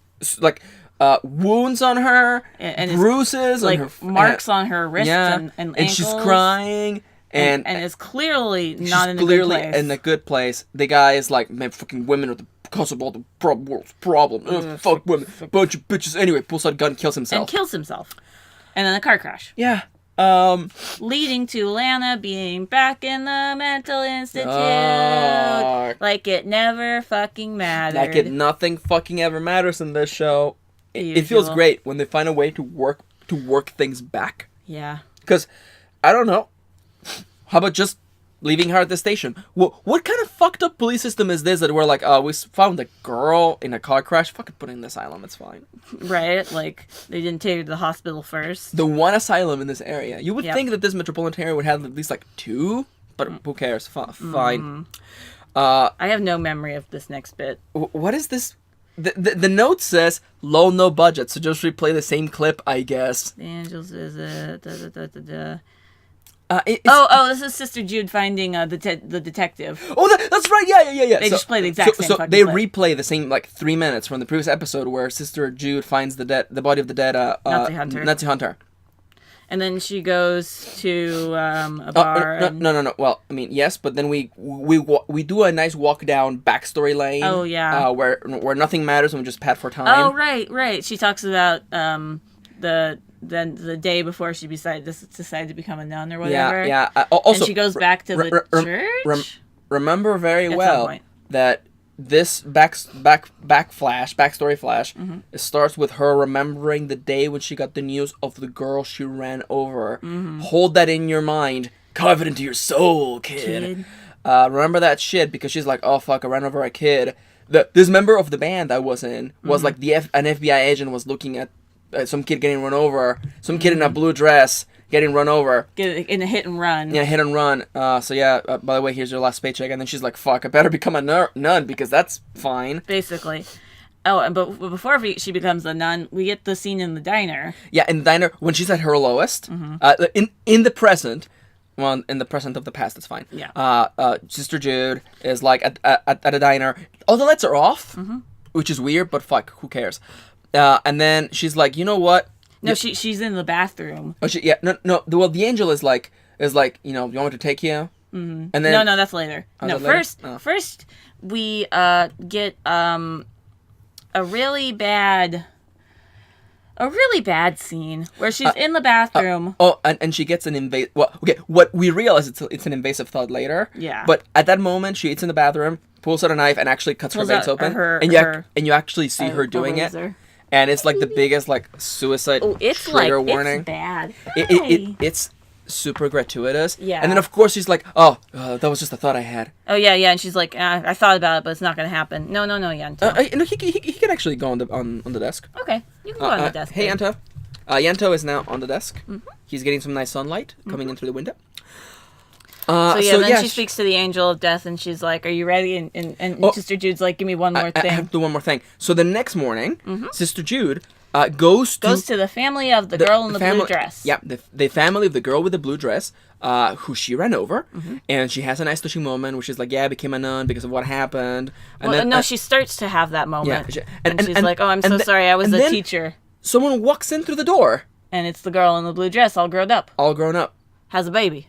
wounds on her and bruises like on her marks on her wrists and ankles, and she's crying and is clearly not in a good place. In a good place. The guy is like, man, fucking women are the cause of all the world's problem. Fuck women, bunch of bitches. Anyway, pulls out a gun, kills himself. And then a car crash. Yeah. Leading to Lana being back in the mental institute. Like it never fucking mattered. Like nothing fucking ever matters in this show. It feels great when they find a way to work things back. Yeah. Because, I don't know, how about just leaving her at the station? What kind of fucked up police system is this that we're like, we found a girl in a car crash, fucking put her in the asylum, it's fine. Right, like, they didn't take her to the hospital first. The one asylum in this area. You would think that this metropolitan area would have at least, like, 2, but who cares, fine. Mm-hmm. I have no memory of this next bit. What is this? The note says, low, no budget, so just replay the same clip, I guess. The Angel's visit, da-da-da-da-da. This is Sister Jude finding the detective. Oh, that's right. Yeah. They just play the exact same. So they replay the same 3 minutes from the previous episode where Sister Jude finds the body of the dead Nazi hunter. And then she goes to a bar. No. Well, I mean, yes, but then we do a nice walk down backstory lane. Oh yeah. Where nothing matters and we just pad for time. Oh right. She talks about the day before she decided to become a nun or whatever. Yeah. Also, and she goes back to the church. Remember very well that this backstory flash it starts with her remembering the day when she got the news of the girl she ran over. Hold that in your mind. Carve it into your soul, kid. Remember that shit, because she's like, oh fuck, I ran over a kid. This member of the band I was in was like an FBI agent was looking at some kid getting run over. Some kid in a blue dress getting run over. In a hit and run. Yeah, hit and run. By the way, here's your last paycheck. And then she's like, fuck, I better become a nun because that's fine. Basically. Oh, but before she becomes a nun, we get the scene in the diner. Yeah, in the diner, when she's at her lowest. In the present... Well, in the present of the past, it's fine. Yeah. Sister Jude is like at a diner. All the lights are off, which is weird, but fuck, who cares? And then she's like, you know what? No, she's in the bathroom. Oh, no. Well, the angel is like, you know, you want me to take you? And then no, that's later. No, first we get a really bad scene where she's in the bathroom. And she gets an invasive... Well, okay, what we realize it's an invasive thought later. Yeah. But at that moment, she's in the bathroom, pulls out a knife, and actually cuts her veins open. And you actually see her doing it. And it's like the biggest suicide trigger warning. It's bad. It's super gratuitous. Yeah. And then of course she's like, that was just a thought I had. Oh yeah, and she's like, I thought about it, but it's not gonna happen. No, Yanto. No, he can actually go on the desk. Okay, you can go on the desk. Hey, Yanto. Yanto is now on the desk. He's getting some nice sunlight coming in through the window. She speaks to the angel of death, and she's like, "Are you ready?" And Sister Jude's like, "Give me one more thing." I have to do one more thing. So the next morning, Sister Jude goes to the family of the girl in the blue dress. Yeah, the family of the girl with the blue dress, who she ran over, and she has a nice touching moment where she's like, "Yeah, I became a nun because of what happened." And she starts to have that moment, yeah, and she's like, "Oh, I'm so sorry, I was a teacher." Someone walks in through the door. And it's the girl in the blue dress, all grown up. All grown up. Has a baby.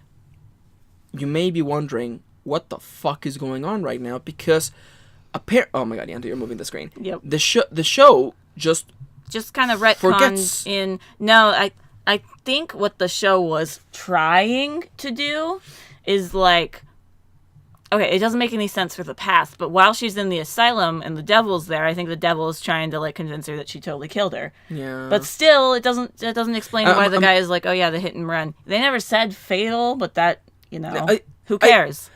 You may be wondering what the fuck is going on right now because oh my god, you're moving the screen. Yep. The show just kind of retcons in. No, I think what the show was trying to do is like, okay, it doesn't make any sense for the past, but while she's in the asylum and the devil's there, I think the devil is trying to like convince her that she totally killed her. Yeah. But still, it doesn't explain why the guy is like, oh yeah, the hit and run. They never said fatal, but that, who cares?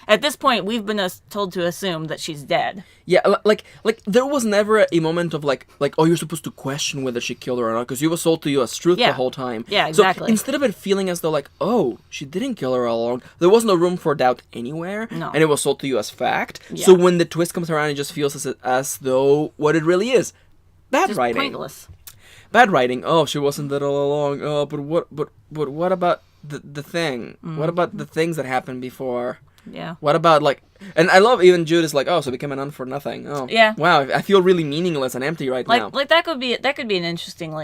At this point, we've been told to assume that she's dead. Yeah, like there was never a moment of like oh, you're supposed to question whether she killed her or not because you were sold to you as truth the whole time. Yeah, exactly. So instead of it feeling as though like, oh, she didn't kill her all along, there was no room for doubt anywhere. No. And it was sold to you as fact. Yeah. So when the twist comes around, it just feels as though what it really is. Bad Just writing. Pointless. Bad writing. Oh, she wasn't dead all along. Oh, but what about the thing? Mm. What about the things that happened before? Yeah. What about like, and I love even Judas like, oh, so became a nun for nothing. Oh, yeah. Wow, I feel really meaningless and empty right now. Like that could be an interesting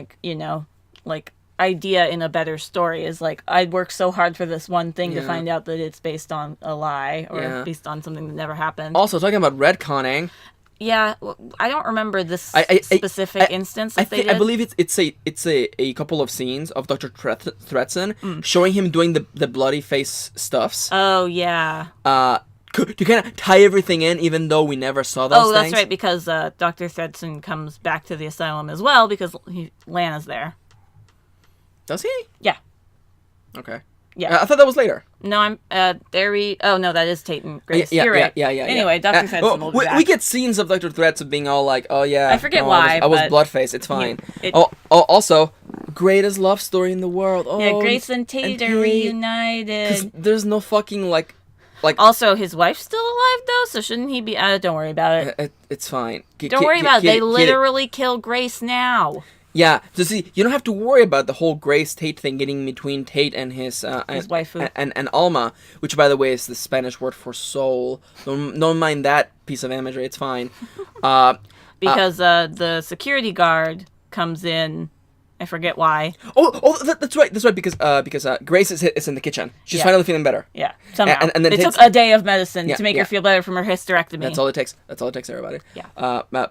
idea in a better story. Is like I'd work so hard for this one thing to find out that it's based on a lie or based on something that never happened. Also talking about retconning. Yeah, I don't remember this specific instance that they did. I believe it's a couple of scenes of Dr. Thretzen showing him doing the bloody face stuffs. Oh, yeah. To kind of tie everything in, even though we never saw those things. Oh, that's right, because Dr. Thretzen comes back to the asylum as well, because Lana's there. Does he? Yeah. Okay. Yeah. I thought that was later. No, oh, no, that is Tate and Grace. You're right. Yeah. Anyway, Dr. Thretzen will be back. We get scenes of Dr. Thretzen being all like, oh, yeah. I forget why, I was bloodface. It's fine. Also, greatest love story in the world. Oh, yeah, Grace and Tate are reunited. Because there's no fucking, like... Also, his wife's still alive, though, so shouldn't he be... don't worry about it. It's fine. Don't worry about it. They literally kill Grace now. Yeah, so see, you don't have to worry about the whole Grace Tate thing getting between Tate and his waifu. And Alma, which, by the way, is the Spanish word for soul. Don't mind that piece of imagery, it's fine. Because the security guard comes in... I forget why. That's right. Because Grace is in the kitchen. She's finally feeling better. Yeah, somehow. And then it took a day of medicine to make her feel better from her hysterectomy. That's all it takes. Everybody. Yeah.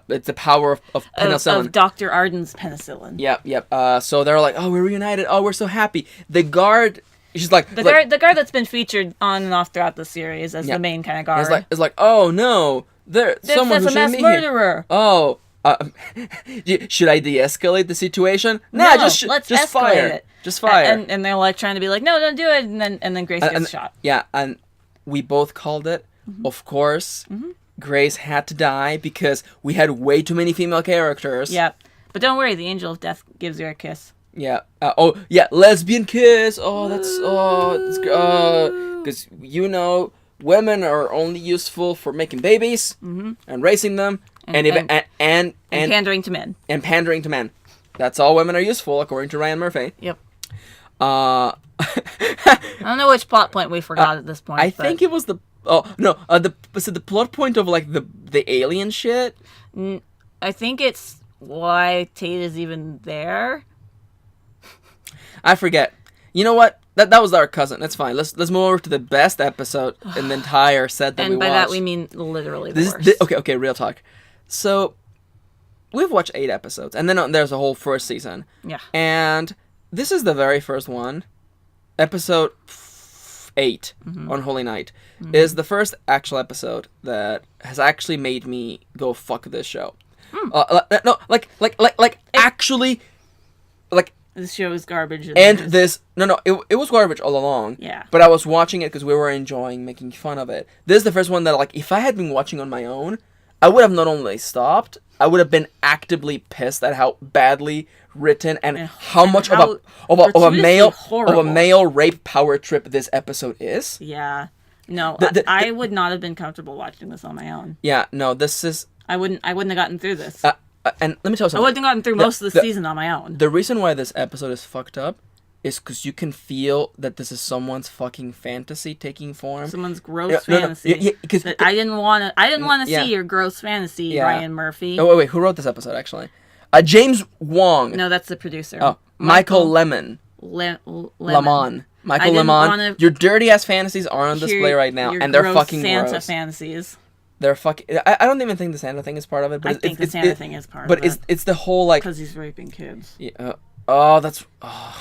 It's the power of penicillin. Of Dr. Arden's penicillin. Yep. So they're like, oh, we're reunited. Oh, we're so happy. The guard. She's like the guard that's been featured on and off throughout the series as the main kind of guard. It's like, oh no, there's someone who's a mass murderer. Oh. Should I de-escalate the situation? Nah, just fire it. Just fire. And they're like trying to be like, no, don't do it. And then Grace gets shot. Yeah, and we both called it. Mm-hmm. Of course, Grace had to die because we had way too many female characters. Yeah, but don't worry, the Angel of Death gives her a kiss. Yeah. Lesbian kiss. Because women are only useful for making babies and raising them. And pandering to men. And pandering to men. That's all women are useful, according to Ryan Murphy. Yep. I don't know which plot point we forgot at this point. I think it was the plot point of like the alien shit. I think it's why Tate is even there. I forget. You know what? That was our cousin. That's fine. Let's move over to the best episode in the entire set that we watched. And by that we mean literally the worst. Okay, real talk. So, we've watched 8 episodes, and then there's a whole first season. Yeah. And this is the very first one. Episode 8 on Holy Night is the first actual episode that has actually made me go fuck this show. Actually, this show is garbage. It was garbage all along. Yeah. But I was watching it because we were enjoying making fun of it. This is the first one that, like, if I had been watching on my own, I would have not only stopped, I would have been actively pissed at how badly written and how much of a male rape power trip this episode is. Yeah. No, I would not have been comfortable watching this on my own. Yeah, no, this is... I wouldn't have gotten through this. And let me tell you something. I wouldn't have gotten through most of the season on my own. The reason why this episode is fucked up is because you can feel that this is someone's fucking fantasy taking form. Someone's gross fantasy. I didn't want to see your gross fantasy, Ryan Murphy. Oh, wait, who wrote this episode, actually? James Wong. No, that's the producer. Oh, Michael Lemon. Lemon. Michael Lemon. Your dirty ass fantasies are on display right now, and they're fucking Santa gross. fantasies. They're fucking. I don't even think the Santa thing is part of it. But I think the Santa thing is part of it. But it's the whole like. Because he's raping kids. Yeah. Oh, that's.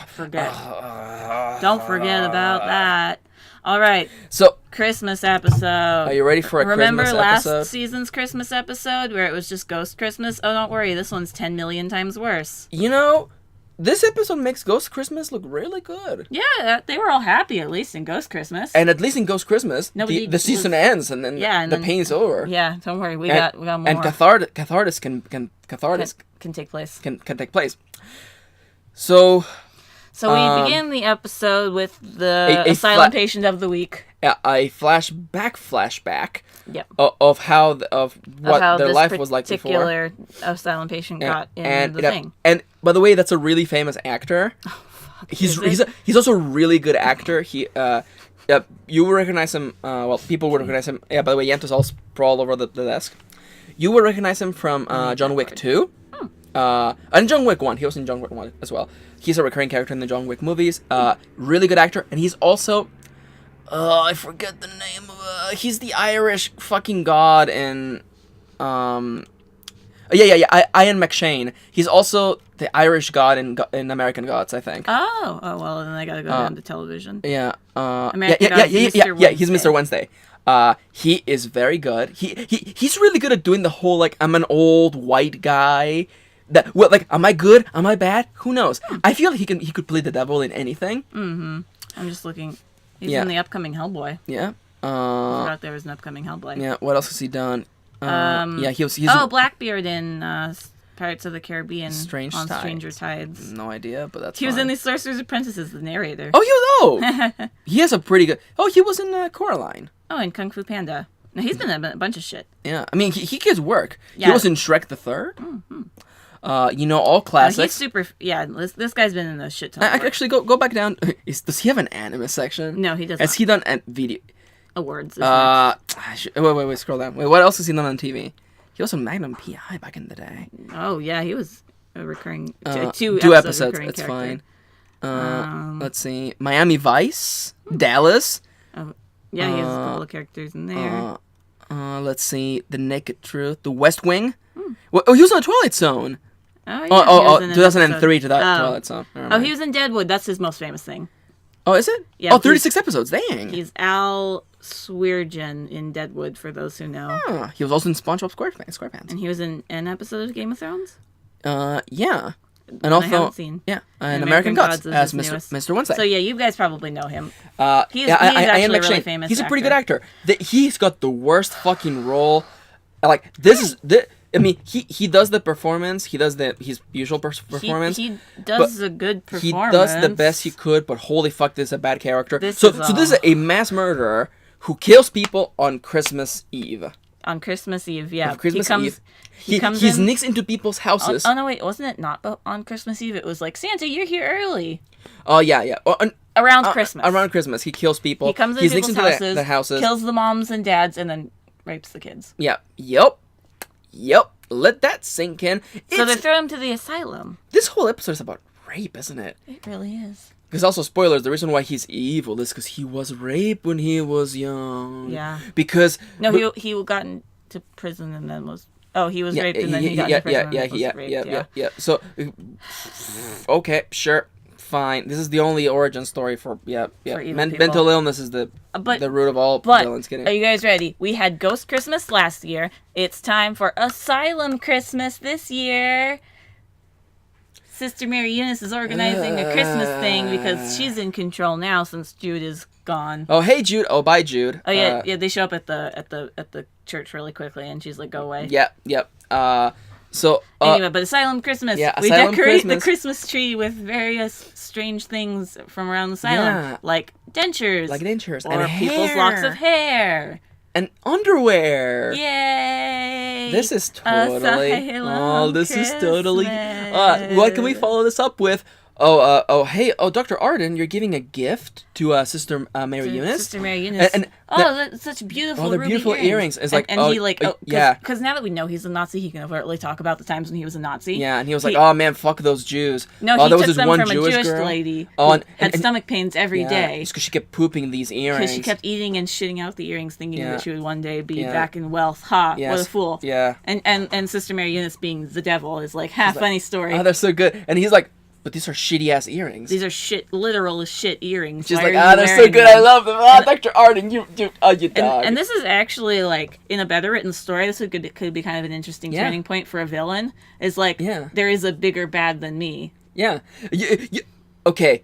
Forget. Don't forget about that. All right. So. Christmas episode. Are you ready for a Christmas episode? Remember last season's Christmas episode where it was just Ghost Christmas? Oh, don't worry. This one's 10 million times worse. You know, this episode makes Ghost Christmas look really good. Yeah, they were all happy at least in Ghost Christmas. And at least in Ghost Christmas, the season ends and then the pain's over. Yeah, don't worry. We got more. And catharsis can take place. Can take place. So we begin the episode with the Asylum patient of the week. A flashback. Yep. Of how their life was like before. Particular asylum patient got in the thing. And by the way, that's a really famous actor. Oh, fuck. He's also a really good actor. He you will recognize him. People would recognize him. Yeah. By the way, Yento's all sprawl over the desk. You will recognize him from John Wick 2. And John Wick 1. He was in John Wick 1 as well. He's a recurring character in the John Wick movies. Really good actor, and he's also. I forget the name of. He's the Irish fucking god in. Ian McShane. He's also the Irish god in American Gods, I think. Oh well, then I gotta go down to television. Yeah. American Gods, He's Mr. Wednesday. He is very good. He's really good at doing the whole like I'm an old white guy. Am I good? Am I bad? Who knows? I feel like he could play the devil in anything. Mm-hmm. I'm just looking. He's in the upcoming Hellboy. Yeah. I forgot there was an upcoming Hellboy. Yeah. What else has he done? He's Blackbeard in Pirates of the Caribbean. Stranger Tides. No idea, but that's. He was in the Sorcerer's Apprentice as the narrator. Oh, he has a pretty good. Oh, he was in Coraline. Oh, and Kung Fu Panda. No, he's been in a bunch of shit. Yeah, I mean he gets work. Yeah. He was in Shrek the Third. Mm-hmm. All classics. He's super. Yeah, this guy's been in a shit ton. Actually, go back down. Does he have an anime section? No, he doesn't. Has he done video awards? Wait, scroll down. Wait, what else has he done on TV? He was on Magnum PI back in the day. Oh yeah, he was a recurring two episodes. It's fine. Let's see, Miami Vice, Dallas. Oh yeah, he has a couple of characters in there. Let's see, The Naked Truth, The West Wing. Well, he was on Twilight Zone. Oh, yeah. 2003 to that Twilight Zone. He was in Deadwood. That's his most famous thing. Oh, is it? Yeah. 36 episodes. Dang. He's Al Sweargen in Deadwood, for those who know. He was also in SpongeBob SquarePants. And he was in an episode of Game of Thrones? Yeah. And also, I haven't seen. Yeah, and American Gods as Mr. Wednesday. So yeah, you guys probably know him. He's actually really famous. He's a pretty good actor. He's got the worst fucking role. Like he does the performance. He does his usual performance. He does a good performance. He does the best he could, but holy fuck, this is a bad character. So this is a mass murderer who kills people on Christmas Eve. On Christmas Eve, yeah. He sneaks into people's houses. Oh no, wait, wasn't it not on Christmas Eve? It was like, Santa, you're here early. Oh yeah. Around Christmas. Around Christmas, he kills people. He comes into people's houses, the houses, kills the moms and dads, and then rapes the kids. Yeah. Yep. Let that sink in. So they throw him to the asylum. This whole episode is about rape, isn't it? It really is. Because also, spoilers, the reason why he's evil is because he was raped when he was young. Yeah. Because... No, he got into prison and then was... Oh, he was raped and then he got into prison and was raped. Yeah. So, okay, sure, fine. This is the only origin story for mental illness is the root of all villains. Are you guys ready? We had Ghost Christmas last year. It's time for Asylum Christmas this year. Sister Mary Eunice is organizing a Christmas thing because she's in control now since Jude is gone. Oh, hey Jude. Oh, bye Jude. Oh yeah, they show up at the church really quickly and she's like, go away. Yep. So anyway, but Asylum Christmas. Yeah, we decorate the Christmas tree with various strange things from around the asylum, like dentures, or and people's locks of hair. And underwear. Yay! This is totally. What can we follow this up with? hey, Dr. Arden, you're giving a gift to Sister Mary Eunice. Sister Mary Eunice. That's such beautiful. Oh, they're ruby beautiful earrings. It's like, and he like, yeah, because now that we know he's a Nazi, he can overtly talk about the times when he was a Nazi. Yeah, and he was like, oh man, fuck those Jews. No, there he was took this them one from Jewish a Jewish girl. lady Oh, who had stomach pains every day. Just because she kept pooping these earrings. Because she kept eating and shitting out the earrings, thinking that she would one day be back in wealth. Ha, what a fool. Yeah. And Sister Mary Eunice being the devil is like, funny story. Oh, they're so good. And he's like, but these are shitty ass earrings. These are literal shit earrings. She's like, they're so good. I love them. Dr. Arden, you dog. And this is actually like in a better written story. This could be kind of an interesting turning point for a villain. Is like, there is a bigger bad than me. Yeah. Okay.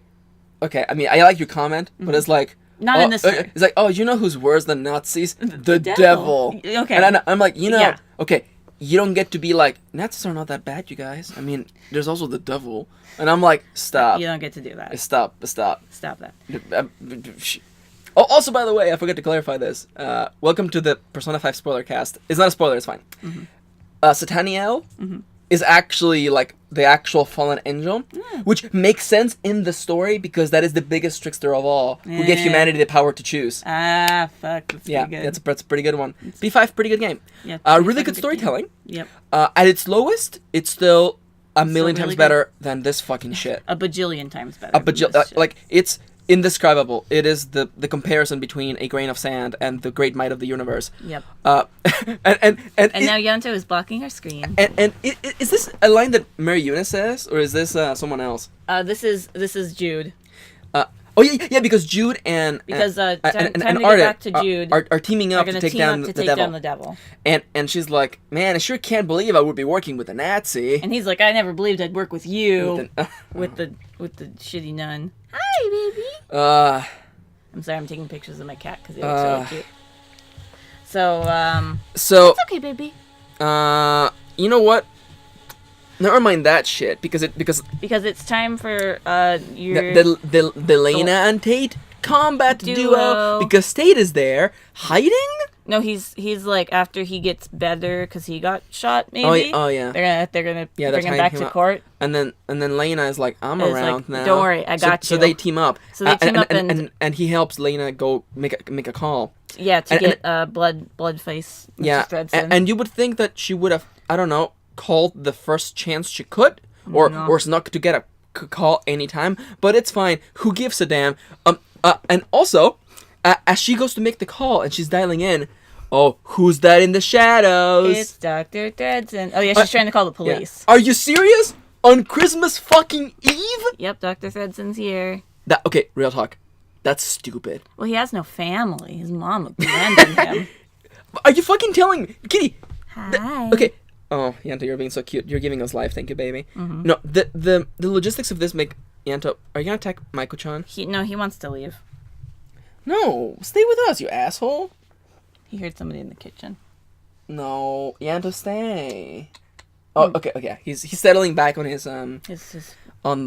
I mean, I like your comment, but it's like. Not in this. It's like, you know who's worse than Nazis? The devil. Okay. And I'm like, okay. You don't get to be like, Nazis are not that bad, you guys. I mean, there's also the devil. And I'm like, stop. You don't get to do that. Stop. Stop that. Oh, also, by the way, I forgot to clarify this. Welcome to the Persona 5 spoiler cast. It's not a spoiler, it's fine. Sataniel is actually like the actual fallen angel, which makes sense in the story because that is the biggest trickster of all, who gave humanity the power to choose. Ah, fuck. That's pretty good. That's a pretty good one. B5, pretty good game. Yeah, really good storytelling. Yep. At its lowest, it's still a million times better than this fucking shit. A bajillion times better. Like, it's indescribable. It is the comparison between a grain of sand and the great might of the universe. Yep. And now Yanto is blocking our screen. And is this a line that Mary Eunice says, or is this someone else? This is Jude. Because Jude and time to get Arden back to Jude are teaming up to take down the devil. And she's like, man, I sure can't believe I would be working with a Nazi. And he's like, I never believed I'd work with you, with the shitty nun. Hi, baby. I'm sorry, I'm taking pictures of my cat because he looks really cute. So it's okay, baby. You know what? Never mind that shit because it's time for your the Lena and Tate combat duo because Tate is there hiding. No, he's like after he gets better because he got shot. Maybe. Oh yeah. They're gonna bring him back to court. And then Lena is like, I'm around now. Don't worry, I got you. So they team up. And he helps Lena go make a call. Yeah, to get blood face. Yeah, and you would think that she would have, I don't know, called the first chance she could, or snuck to get a call anytime. But it's fine. Who gives a damn? And also, as she goes to make the call and she's dialing in, who's that in the shadows? It's Dr. Thredson. Oh yeah, she's trying to call the police. Yeah. Are you serious? On Christmas fucking Eve? Yep, Dr. Thredson's here. Okay, real talk. That's stupid. Well, he has no family. His mom abandoned him. Are you fucking telling me? Kitty! Hi. Okay. Oh, Yanto, you're being so cute. You're giving us life. Thank you, baby. Mm-hmm. No, the logistics of this make... Yanto, are you gonna attack Maiko-chan? He wants to leave. No, stay with us, you asshole. He heard somebody in the kitchen. No, Yanto, stay. Oh, okay. He's settling back on his on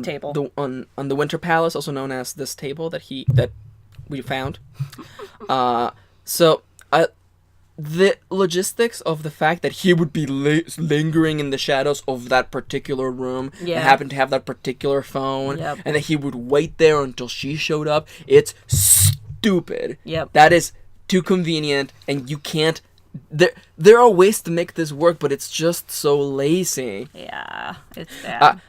table. On the Winter Palace, also known as this table that we found. So the logistics of the fact that he would be lingering in the shadows of that particular room and happen to have that particular phone, and that he would wait there until she showed up, it's stupid. Yep. That is too convenient, and you can't. There are ways to make this work, but it's just so lazy. Yeah, it's bad.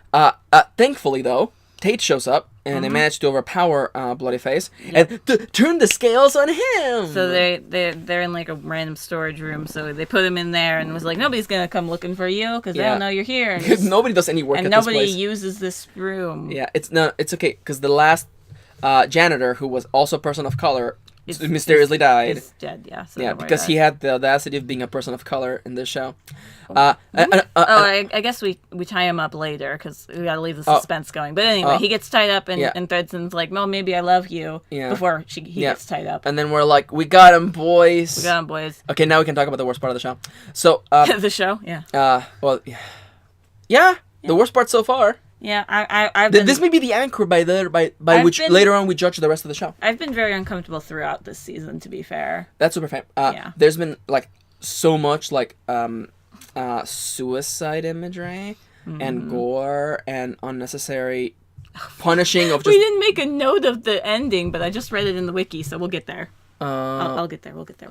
Thankfully, though, Tate shows up, and they manage to overpower Bloody Face and turn the scales on him. So they're in like a random storage room. So they put him in there and was like, nobody's gonna come looking for you because they don't know you're here. Because nobody does any work at this place. And nobody uses this room. Yeah, it's okay because the last janitor, who was also a person of color, mysteriously died. He's dead, yeah. So because he had the audacity of being a person of color in this show. I guess we tie him up later because we gotta leave the suspense going. But anyway, he gets tied up and Thredson's like, well, maybe I love you before he gets tied up. And then we're like, we got him, boys. Okay, now we can talk about the worst part of the show. So the show, the worst part so far. Yeah, this may be the anchor by which later on we judge the rest of the show. I've been very uncomfortable throughout this season, to be fair. That's super fair. There's been like so much like suicide imagery and gore and unnecessary punishing of just... We didn't make a note of the ending, but I just read it in the wiki, so we'll get there. I'll get there. We'll get there.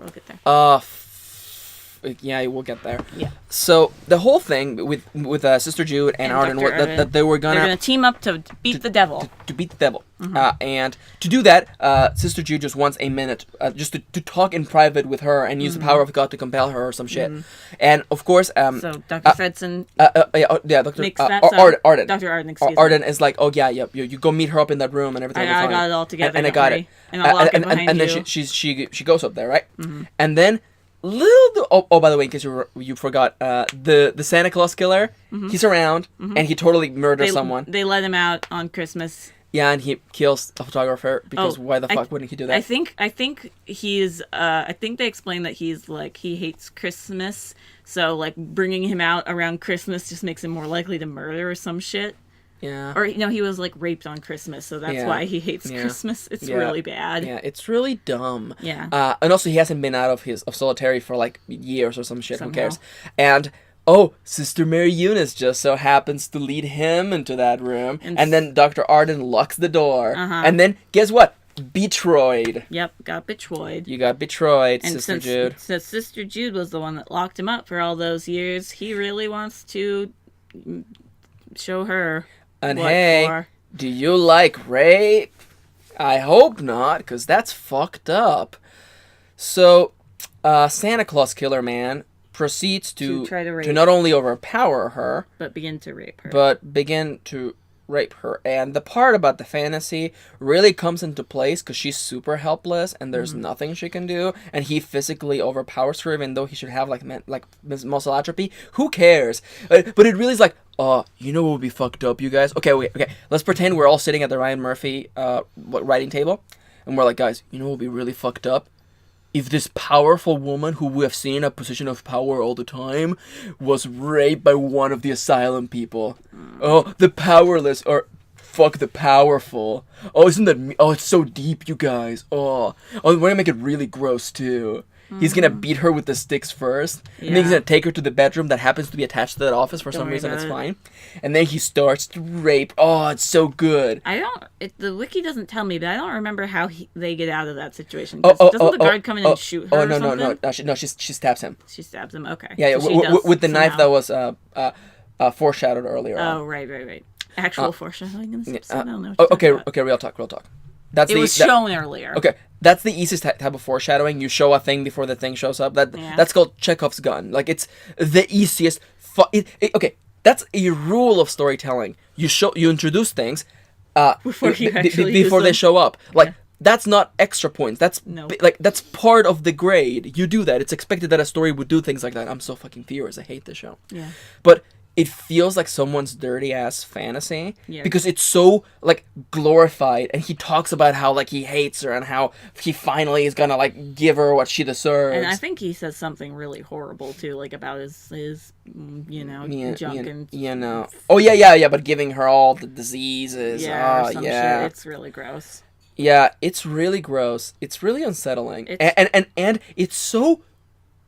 Yeah, we'll get there. Yeah. So the whole thing with Sister Jude and Arden, that they were gonna team up to beat the devil. To beat the devil. And to do that, Sister Jude just wants a minute, just to talk in private with her and use the power of God to compel her or some shit. And of course, so Dr. Fredson. Dr. Makes that Arden. Dr. Arden, excuse me. Arden is like, oh yeah, you go meet her up in that room and everything. I got it all together. And I got it. And I'll lock it behind you. And then she goes up there, right? And then. By the way, in case you forgot, the Santa Claus killer, he's around and he totally murders someone. They let him out on Christmas. Yeah, and he kills a photographer because why the fuck wouldn't he do that? I think he's I think they explain that he's like he hates Christmas, so like bringing him out around Christmas just makes him more likely to murder or some shit. Yeah. Or he was like raped on Christmas, so that's why he hates Christmas. It's really bad. Yeah, it's really dumb. Yeah. And also he hasn't been out of solitary for like years or some shit. Somehow. Who cares? And Sister Mary Eunice just so happens to lead him into that room, and then Dr. Arden locks the door, and then guess what? Betrayed. Yep, got betrayed. You got betrayed, and Sister Jude. Since Sister Jude was the one that locked him up for all those years, he really wants to show her. And hey, do you like rape? I hope not, because that's fucked up. So, Santa Claus Killer Man proceeds to not only overpower her, but begin to rape her. And the part about the fantasy really comes into place because she's super helpless and there's nothing she can do, and he physically overpowers her even though he should have like muscle atrophy. Who cares? But it really is like, you know what would be fucked up, you guys? Okay. Let's pretend we're all sitting at the Ryan Murphy writing table, and we're like, guys, you know what would be really fucked up? If this powerful woman who we have seen in a position of power all the time was raped by one of the Asylum people. Oh, the powerless, or fuck the powerful. Oh, isn't that... Oh, it's so deep, you guys. Oh, we're gonna make it really gross, too. He's gonna beat her with the sticks first, and then he's gonna take her to the bedroom that happens to be attached to that office for some reason. It's fine, and then he starts to rape. Oh, it's so good. The wiki doesn't tell me, but I don't remember how they get out of that situation. Doesn't the guard come in and shoot her? No. She stabs him. She stabs him. Okay. Yeah. So with the knife that was foreshadowed earlier. Oh, right. Actual foreshadowing in this episode. I don't know. Okay. Real talk. It was shown earlier. Okay, that's the easiest type of foreshadowing. You show a thing before the thing shows up. That's called Chekhov's gun. Like, it's the easiest. Okay, that's a rule of storytelling. You introduce things before they show up. Like, that's not extra points. That's that's part of the grade. You do that. It's expected that a story would do things like that. I'm so fucking furious. I hate this show. Yeah. But it feels like someone's dirty ass fantasy because it's so like glorified, and he talks about how like he hates her and how he finally is gonna like give her what she deserves. And I think he says something really horrible too, like about his junk and Oh yeah. But giving her all the diseases. Shit. It's really gross. Yeah, it's really gross. It's really unsettling, and it's so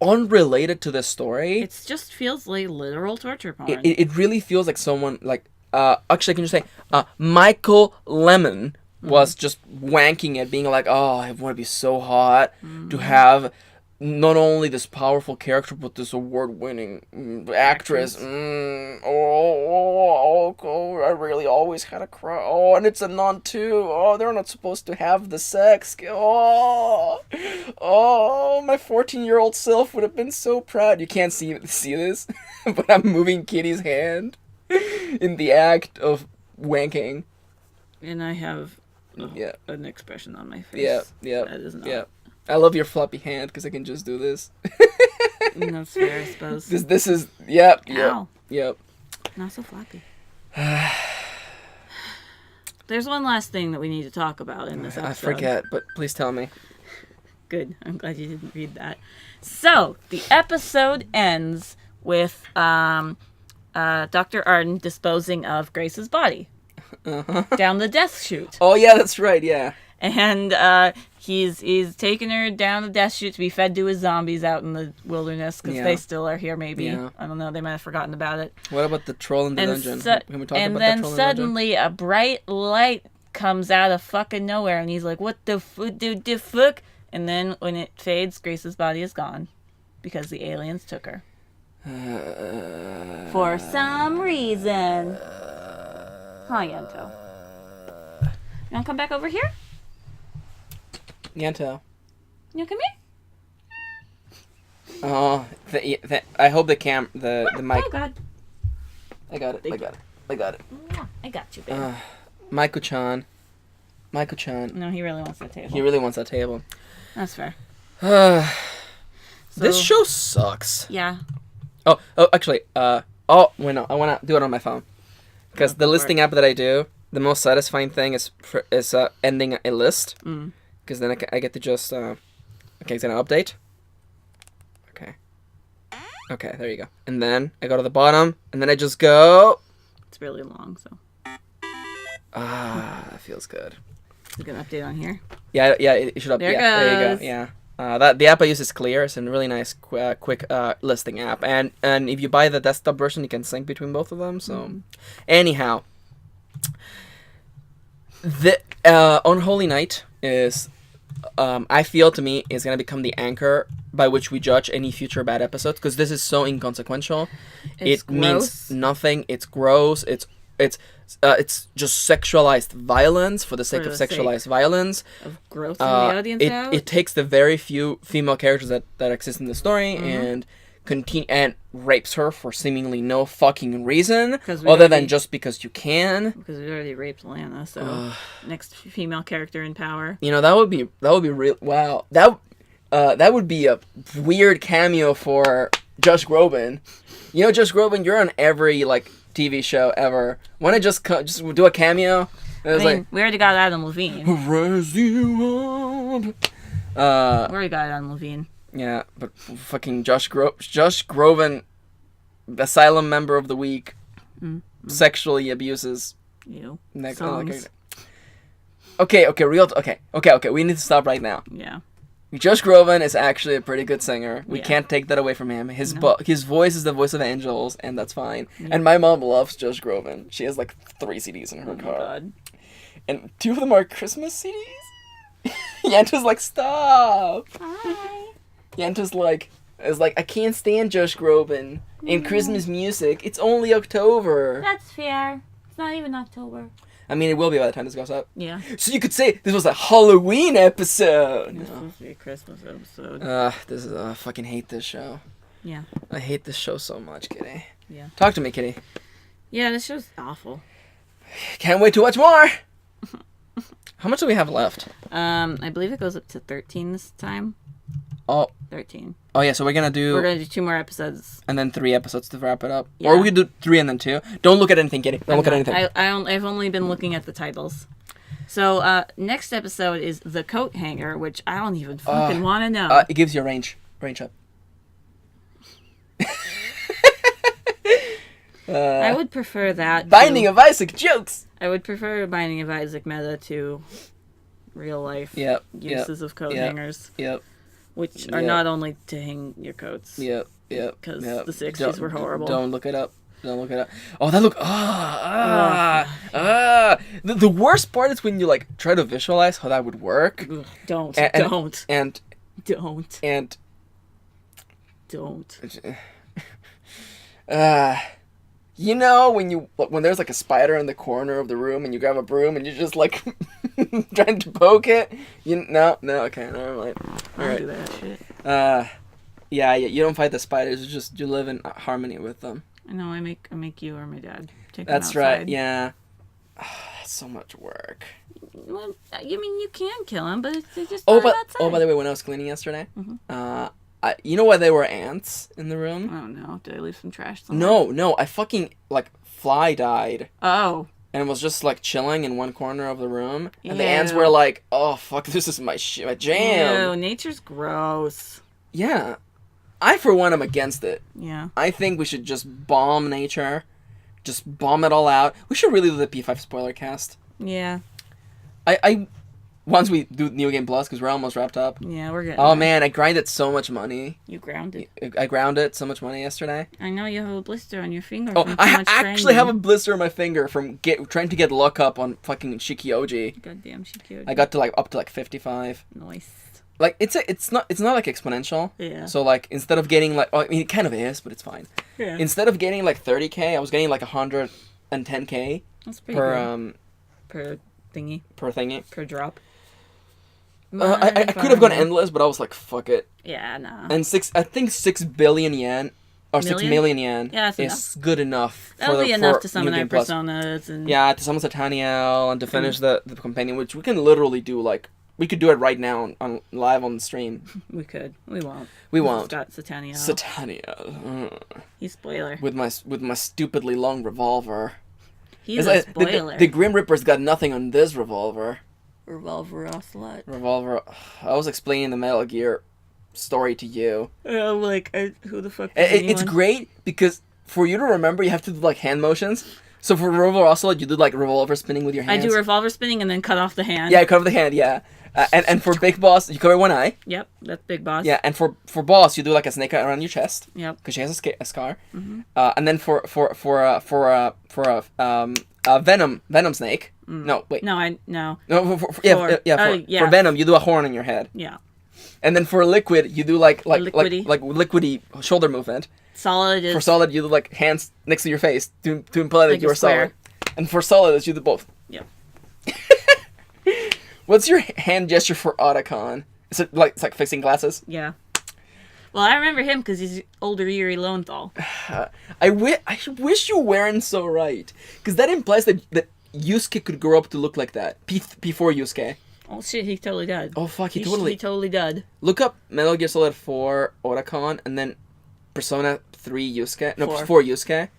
unrelated to the story. It just feels like literal torture porn. It really feels like someone like actually I can just say Michael Lemon was just wanking it, being like, oh, I want to be so hot to have not only this powerful character but this award-winning actress. I really always had a crush. Oh, and it's a nun too. Oh, they're not supposed to have the sex. Oh, my 14-year-old self would have been so proud. You can't see this, but I'm moving Kitty's hand in the act of wanking. And I have an expression on my face. Yeah. That is not. Yeah. I love your floppy hand because I can just do this. That's fair, I suppose. This is Yep. Not so floppy. There's one last thing that we need to talk about in this episode. I forget, but please tell me. Good. I'm glad you didn't read that. So, the episode ends with Dr. Arden disposing of Grace's body down the death chute. Oh, yeah, that's right, yeah. And he's taking her down the death chute to be fed to his zombies out in the wilderness because they still are here. Maybe I don't know. They might have forgotten about it. What about the troll in the dungeon? Can we talk about the troll in the dungeon? And then suddenly a bright light comes out of fucking nowhere, and he's like, "What the fuck?" And then when it fades, Grace's body is gone because the aliens took her for some reason. Hi, Yento. You wanna come back over here? Yento. You wanna come here? Oh, I hope the mic. Oh God. I got it. I got it. I got you, baby. Michael-chan. No, he really wants that table. He really wants that table. That's fair. This show sucks. Yeah. Oh, actually, wait, no, I want to do it on my phone. Because the listing app that I do, the most satisfying thing is ending a list. Because then I get to just, okay, it's going to update. Okay, there you go. And then I go to the bottom, and then I just go. It's really long, so. That feels good. You can update on here. Yeah, it should update. There you go. Yeah. The app I use is Clear. It's a really nice, quick listing app. And if you buy the desktop version, you can sync between both of them. So, anyhow, the Unholy Night is, I feel to me, is gonna become the anchor by which we judge any future bad episodes, because this is so inconsequential. It means nothing. It's gross. It's just sexualized violence for the sake of sexualized violence. Of grossing the audience out. It takes the very few female characters that exist in the story and rapes her for seemingly no fucking reason other than just because you can. Because we already raped Lana, so next female character in power. You know, that would be real. Wow, that would be a weird cameo for Josh Groban. You know, Josh Groban, you're on every TV show ever. Want to just do a cameo? We already got Adam Levine. Raise you up. We already got Adam Levine. Yeah, but fucking Josh Groban, Asylum member of the week, sexually abuses. You. Next. Songs. Okay. We need to stop right now. Yeah. Josh Groban is actually a pretty good singer. We can't take that away from him. His voice is the voice of angels, and that's fine. Yeah. And my mom loves Josh Groban. She has 3 CDs in her car. God. And 2 of them are Christmas CDs. Yanto's stop. Hi. Yanto's I can't stand Josh Groban in Christmas music. It's only October. That's fair. It's not even October. I mean, it will be by the time this goes up. Yeah. So you could say this was a Halloween episode. It's supposed to be a Christmas episode. I fucking hate this show. Yeah. I hate this show so much, Kitty. Yeah. Talk to me, Kitty. Yeah, this show's awful. Can't wait to watch more. How much do we have left? I believe it goes up to 13 this time. Oh. 13. Oh yeah, so we're gonna do 2 more episodes. And then 3 episodes to wrap it up. Yeah. Or we could do 3 and then 2. Don't look at anything, Kitty. Don't look at anything. I've only been looking at the titles. So, next episode is The Coat Hanger, which I don't even fucking want to know. It gives you a range up. I would prefer that. Binding of Isaac jokes! I would prefer Binding of Isaac meta to real life uses of coat hangers. Yep. Which are not only to hang your coats. Yep. Because the 60s were horrible. Don't look it up. Oh, that look. The worst part is when you try to visualize how that would work. Don't. You know when there's a spider in the corner of the room and you grab a broom and you're just trying to poke it. Okay, never mind. All right. Do that shit. Yeah. You don't fight the spiders. You live in harmony with them. I know. I make you or my dad take That's them outside. right. Yeah. That's so much work. Well, you can kill them, but they just outside. By the way, when I was cleaning yesterday, you know why there were ants in the room? Oh no! Did I leave some trash somewhere? No. I fucking fly died. Oh. And was just chilling in one corner of the room, and the ants were oh fuck, this is my jam. Ew, nature's gross. Yeah, I for one am against it. Yeah. I think we should just bomb nature, just bomb it all out. We should really do the P5 spoiler cast. Yeah. once we do New Game Plus, because we're almost wrapped up. Yeah, we're good. Oh man, I grinded so much money. You grounded. I grounded so much money yesterday. I know you have a blister on your finger. Oh, from too I much actually have a grinding. blister on my finger from trying to get luck up on fucking Shikioji. Goddamn Shikioji. I got to like up to like 55. Nice. Like it's not like exponential. Yeah. So like instead of getting like, I mean it kind of is, but it's fine. Yeah. Instead of getting like 30k, I was getting like 110k That's pretty per good. Per thingy. per thingy. Per drop. I could have gone endless, but I was like, fuck it. Yeah, nah. And I think 6 billion yen or 6 million yen Yeah, that's is good enough. That'll be enough to New summon our Game Plus. personas and Yeah, to summon Sataniel and to finish the companion, which we can literally do like. We could do it right now on live on the stream. we could. We won't. We won't. Got Satania. Sataniel. He's spoiler. With my stupidly long revolver. He's It's a like, spoiler. the Grim Reaper's got nothing on this revolver. Revolver Ocelot. Revolver. I was explaining the Metal Gear story to you. Like, who the fuck? It's great because for you to remember, you have to do like hand motions. So for Revolver Ocelot, you do like revolver spinning with your hands. I do revolver spinning and then cut off the hand. Yeah, cover the hand. Yeah, and for Big Boss, you cover one eye. Yep, that's Big Boss. Yeah, and for Boss, you do like a snake around your chest. Yep. Because she has a scar. Mm-hmm. And then for Venom Snake. No, wait. No, No, for Venom, you do a horn on your head. Yeah. And then for Liquid, you do like Liquidy. liquidy shoulder movement. Solid is... For Solid, you do like hands next to your face to imply that Like you a are solid. square. And for Solid, you do both. Yep. What's your hand gesture for Otacon? Is it like it's like fixing glasses? Yeah. Well, I remember him because he's older Yuri Lowenthal. I wish you weren't so right, because that implies that Yusuke could grow up to look like that. P4 Yusuke. Oh shit, he totally did. Oh fuck, he He totally did. Look up Metal Gear Solid 4 Otacon and then Persona 3 Yusuke. No, 4. 4 Yusuke.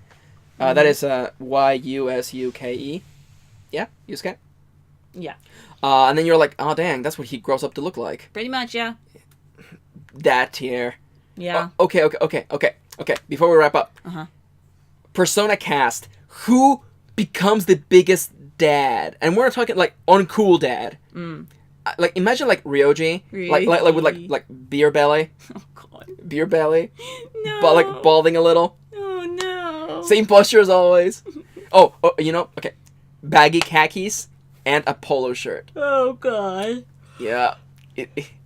That is Yusuke. Yeah, Yusuke. Yeah. And then you're like, oh dang, that's what he grows up to look like. Pretty much, yeah. That tier. Yeah. Oh, okay. Before we wrap up, Persona cast. Who becomes the biggest dad? And we're not talking like uncool dad. Like imagine like Ryoji, like with like beer belly. Oh god. Beer belly. No. But like balding a little. Oh no. Same posture as always. Oh, you know, okay. Baggy khakis and a polo shirt. Oh god. Yeah.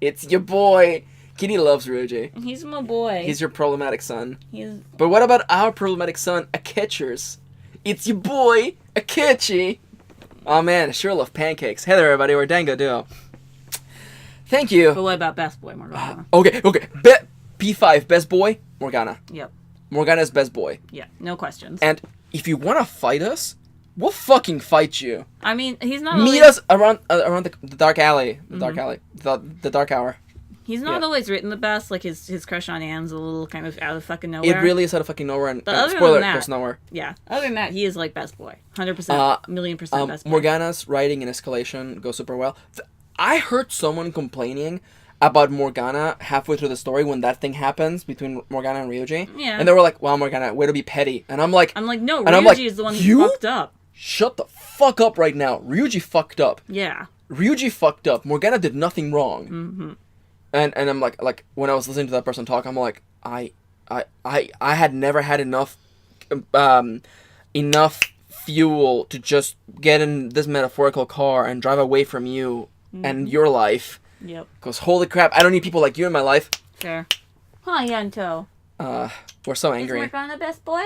It's your boy. Kitty loves Ryoji. He's my boy. He's your problematic son. He's... But what about our problematic son, Akechi's? It's your boy, Akechi. Oh man, I sure love pancakes. Hey there, everybody. We're Dango Duo. Thank you. But what about best boy Morgana? Okay. P5, best boy, Morgana. Yep. Morgana's best boy. Yeah, no questions. And if you want to fight us, we'll fucking fight you. I mean, he's not Meet us around the dark alley. The dark hour. He's not always written the best. Like, his crush on Anne's a little kind of out of fucking nowhere. It really is out of fucking nowhere. And other spoiler, than that, goes nowhere. Yeah. Other than that, he is, like, best boy. 100%, million percent best boy. Morgana's writing and escalation go super well. I heard someone complaining about Morgana halfway through the story when that thing happens between Morgana and Ryoji. Yeah. And they were like, wow, Morgana, way to be petty. And I'm like, no, Ryuji is the one who fucked up. Shut the fuck up right now. Ryuji fucked up. Yeah. Ryuji fucked up. Morgana did nothing wrong. Mm-hmm. And I'm like when I was listening to that person talk, I'm like, I had never had enough fuel to just get in this metaphorical car and drive away from you and your life. Yep. Because holy crap, I don't need people like you in my life. Fair. Hi, Yanto. We're so angry. Is Morgana best boy?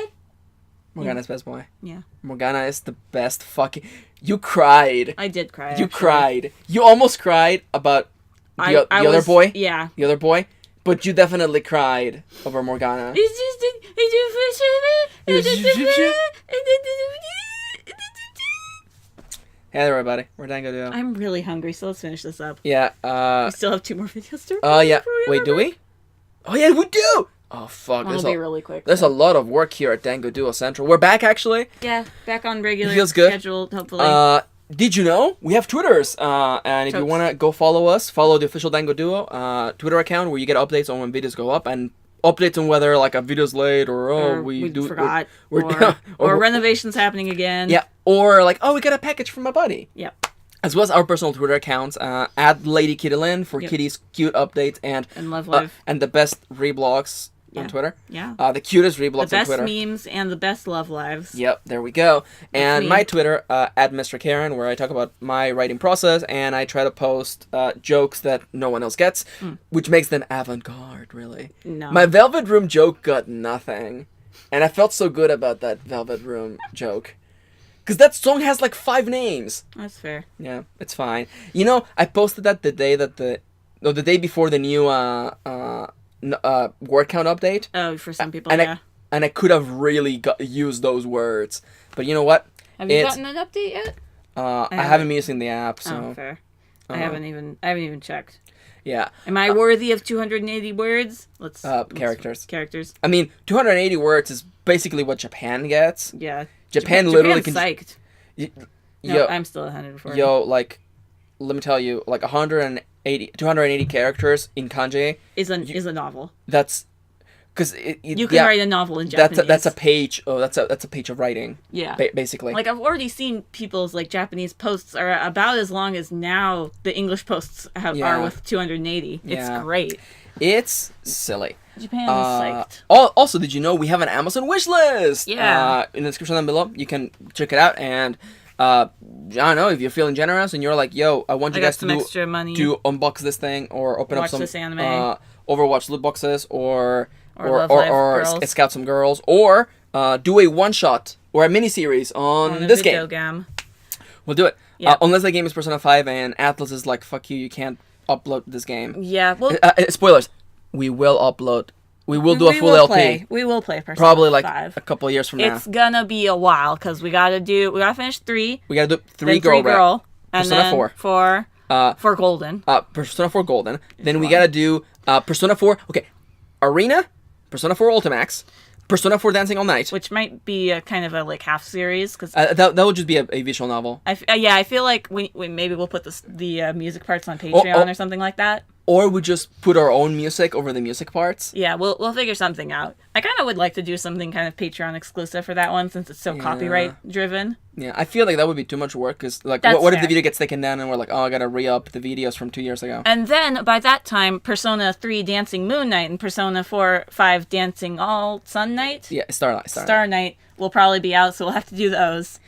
Morgana's best boy. Yeah. Morgana is the best fucking... You cried. I did cry, You actually. cried. You almost cried about the other boy. Yeah. The other boy. But you definitely cried over Morgana. Hey there, everybody. We're Dango Duo. I'm really hungry, so let's finish this up. Yeah, We still have 2 more videos to record. Oh, yeah. before we Wait, have do it. we? Oh, yeah, we do! Oh, fuck. It'll be really quick. There's a lot of work here at Dango Duo Central. We're back, actually. Yeah, back on regular Feels good. schedule, hopefully. Did you know? We have Twitters. And if you want to go follow us, follow the official Dango Duo Twitter account where you get updates on when videos go up and updates on whether like a video's late or we forgot or renovations happening again. Yeah, or like, oh, we got a package from my buddy. Yep. as well as our personal Twitter accounts, at LadyKittyLynn for kitty's cute updates and Love Live. and the best reblogs on Twitter. Yeah. The cutest reblogs the on Twitter. best memes and the best love lives. Yep, there we go. And me. my Twitter, at MistreKirin, where I talk about my writing process and I try to post jokes that no one else gets, which makes them avant-garde, really. No. My Velvet Room joke got nothing. And I felt so good about that Velvet Room joke. Because that song has like 5 names. That's fair. Yeah, it's fine. You know, I posted that the day before the new word count update. Oh, for some people, and I could have really used those words. But you know what? Have you gotten an update yet? I haven't been using the app, so. Oh, fair. I haven't even checked. Yeah. Am I worthy of 280 words? Characters. Characters. I mean, 280 words is basically what Japan gets. Yeah. Japan literally Japan's psyched. Yo, I'm still 140. Yo, like, let me tell you, like 280 characters in kanji is a novel. That's because you can write a novel in Japanese. That's a page. Oh, that's a page of writing. Yeah, basically. Like I've already seen people's like Japanese posts are about as long as now the English posts are with 280. It's great. It's silly. Japan is psyched. Also, did you know we have an Amazon wish list? Yeah. In the description down below, you can check it out. And I don't know, if you're feeling generous and you're like, yo, I want you guys to extra money. to unbox this thing or open up some this anime. Overwatch loot boxes or scout some girls or do a one shot or a mini series on this game. We'll do it. Yeah. Unless the game is Persona 5 and Atlas is like, fuck you can't upload this game. Yeah. Well, spoilers. We will upload. We will do a full LP. We will play Persona probably like 5. a couple of years from now. It's gonna be a while because we gotta finish 3. We gotta do 3 girl, and Persona then 4 for Golden. Persona 4 Golden. Then we gotta do Persona 4. Okay, Arena, Persona 4 Ultimax, Persona 4 Dancing All Night, which might be a kind of a like half series because that would just be a visual novel. I feel like we maybe we'll put the music parts on Patreon or something like that. Or we just put our own music over the music parts. Yeah, we'll figure something out. I kind of would like to do something kind of Patreon exclusive for that one since it's so copyright driven. Yeah, I feel like that would be too much work because like, what if the video gets taken down and we're like, oh, I gotta re-up the videos from 2 years ago. And then by that time, Persona 3 Dancing Moon Night and Persona 4-5 Dancing All Sun Night. Yeah, Star Night will probably be out, so we'll have to do those.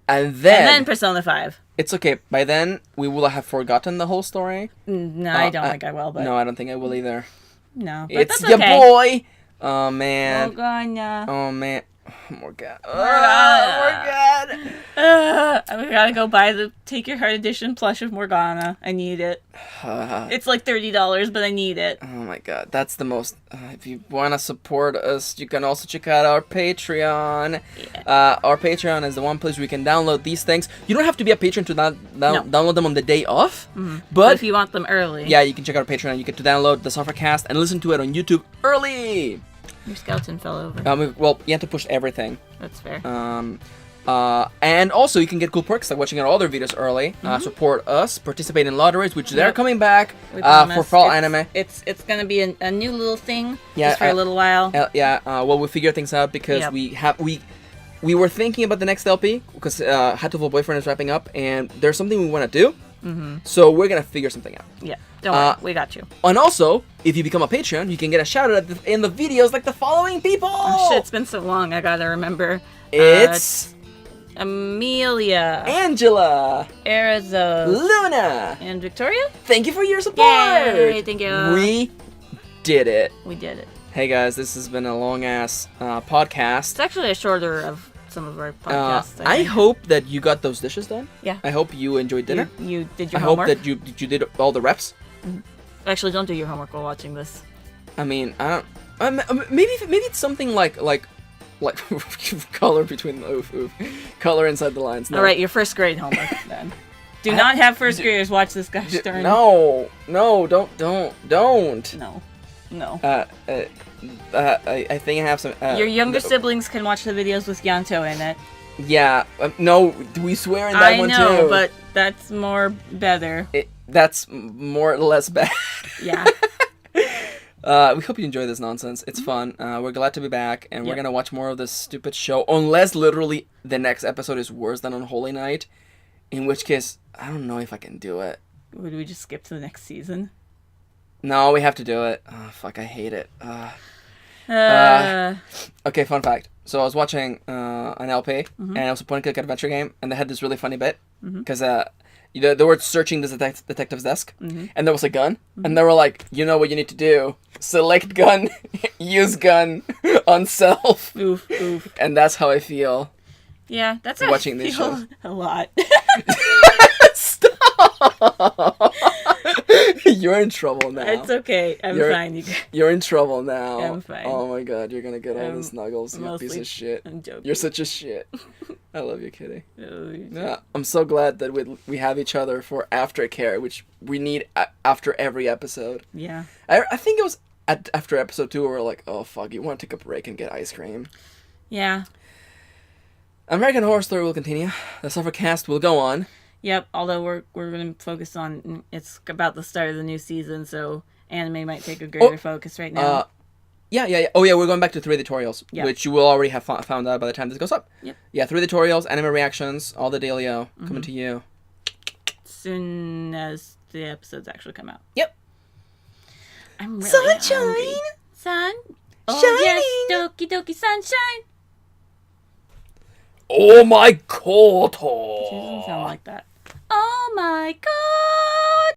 And then Persona 5. It's okay. By then, we will have forgotten the whole story. No, I don't think I will. But no, I don't think I will either. No, but it's that's your okay. boy. Oh man. Morgana. Oh man. Morgana. We gotta go buy Take Your Heart edition plush of Morgana. I need it. It's like $30, but I need it. Oh my god, that's the most. If you want to support us, you can also check out our Patreon. Yeah. Our Patreon is the one place where you can download these things. You don't have to be a patron to download them on the day off. Mm-hmm. But if you want them early, yeah, you can check out our Patreon. You get to download the SUFFERCAST and listen to it on YouTube early. Your skeleton fell over. Well, you have to push everything. That's fair. And also you can get cool perks like watching our other videos early, support us, participate in lotteries, which they're coming back for fall anime. It's gonna be a new little thing just just for a little while. Well, we'll figure things out because we were thinking about the next LP because Hatoful Boyfriend is wrapping up, and there's something we want to do. Mm-hmm. So we're gonna figure something out. Yeah, don't worry, we got you. And also, if you become a patron, you can get a shout out in the videos like the following people. Oh shit, it's been so long. I gotta remember. It's Amelia, Angela, Arizona, Luna, and Victoria. Thank you for your support. Yay, thank you. We did it. We did it. Hey guys, this has been a long ass podcast. It's actually a shorter of some of our podcasts. I hope that you got those dishes done. Yeah. I hope you enjoyed dinner. You did your homework. I hope that you did all the reps. Actually, don't do your homework while watching this. I mean, I don't. Maybe it's something like color between color inside the lines. No. All right, your first grade homework then. Do not have first graders watch this gosh darn. No, don't. No. I think I have some. Your younger siblings can watch the videos with Yanto in it. Yeah. No, we swear in that one too. I know, but that's more better. That's more or less bad. Yeah. We hope you enjoy this nonsense. It's fun. We're glad to be back, and we're gonna watch more of this stupid show. Unless literally the next episode is worse than on Holy Night, In which case, I don't know if I can do it. Would we just skip to the next season? No, we have to do it. Oh, fuck, I hate it. Okay, fun fact. So I was watching an LP, and it was a point-and-click adventure game, and they had this really funny bit, because they were searching this detective's desk, and there was a gun, and they were like, you know what you need to do? Select gun, use gun on self. Oof, oof. And that's how I feel. Yeah, that's watching these shows. A lot. Stop! You're in trouble now. It's okay. I'm fine. You're in trouble now. I'm fine. Oh my god, you're gonna get all the snuggles, you piece of shit. I'm joking. You're such a shit. I love you, Kitty. Oh, Yeah, I'm so glad that we have each other for aftercare, which we need after every episode. Yeah. I think it was after episode 2 where we're like, oh fuck, you want to take a break and get ice cream. Yeah. American Horror Story will continue. The SUFFERCAST will go on. Yep, although we're going to focus on, it's about the start of the new season, so anime might take a greater focus right now. Yeah. Oh yeah, we're going back to 3 tutorials, yep. which you will already have found out by the time this goes up. Yep. Yeah, 3 tutorials, anime reactions, all the dealio coming to you. Soon as the episodes actually come out. Yep. I'm really hungry. Sun? Oh yes, doki doki sunshine. Oh my god! It doesn't sound like that. Oh my god!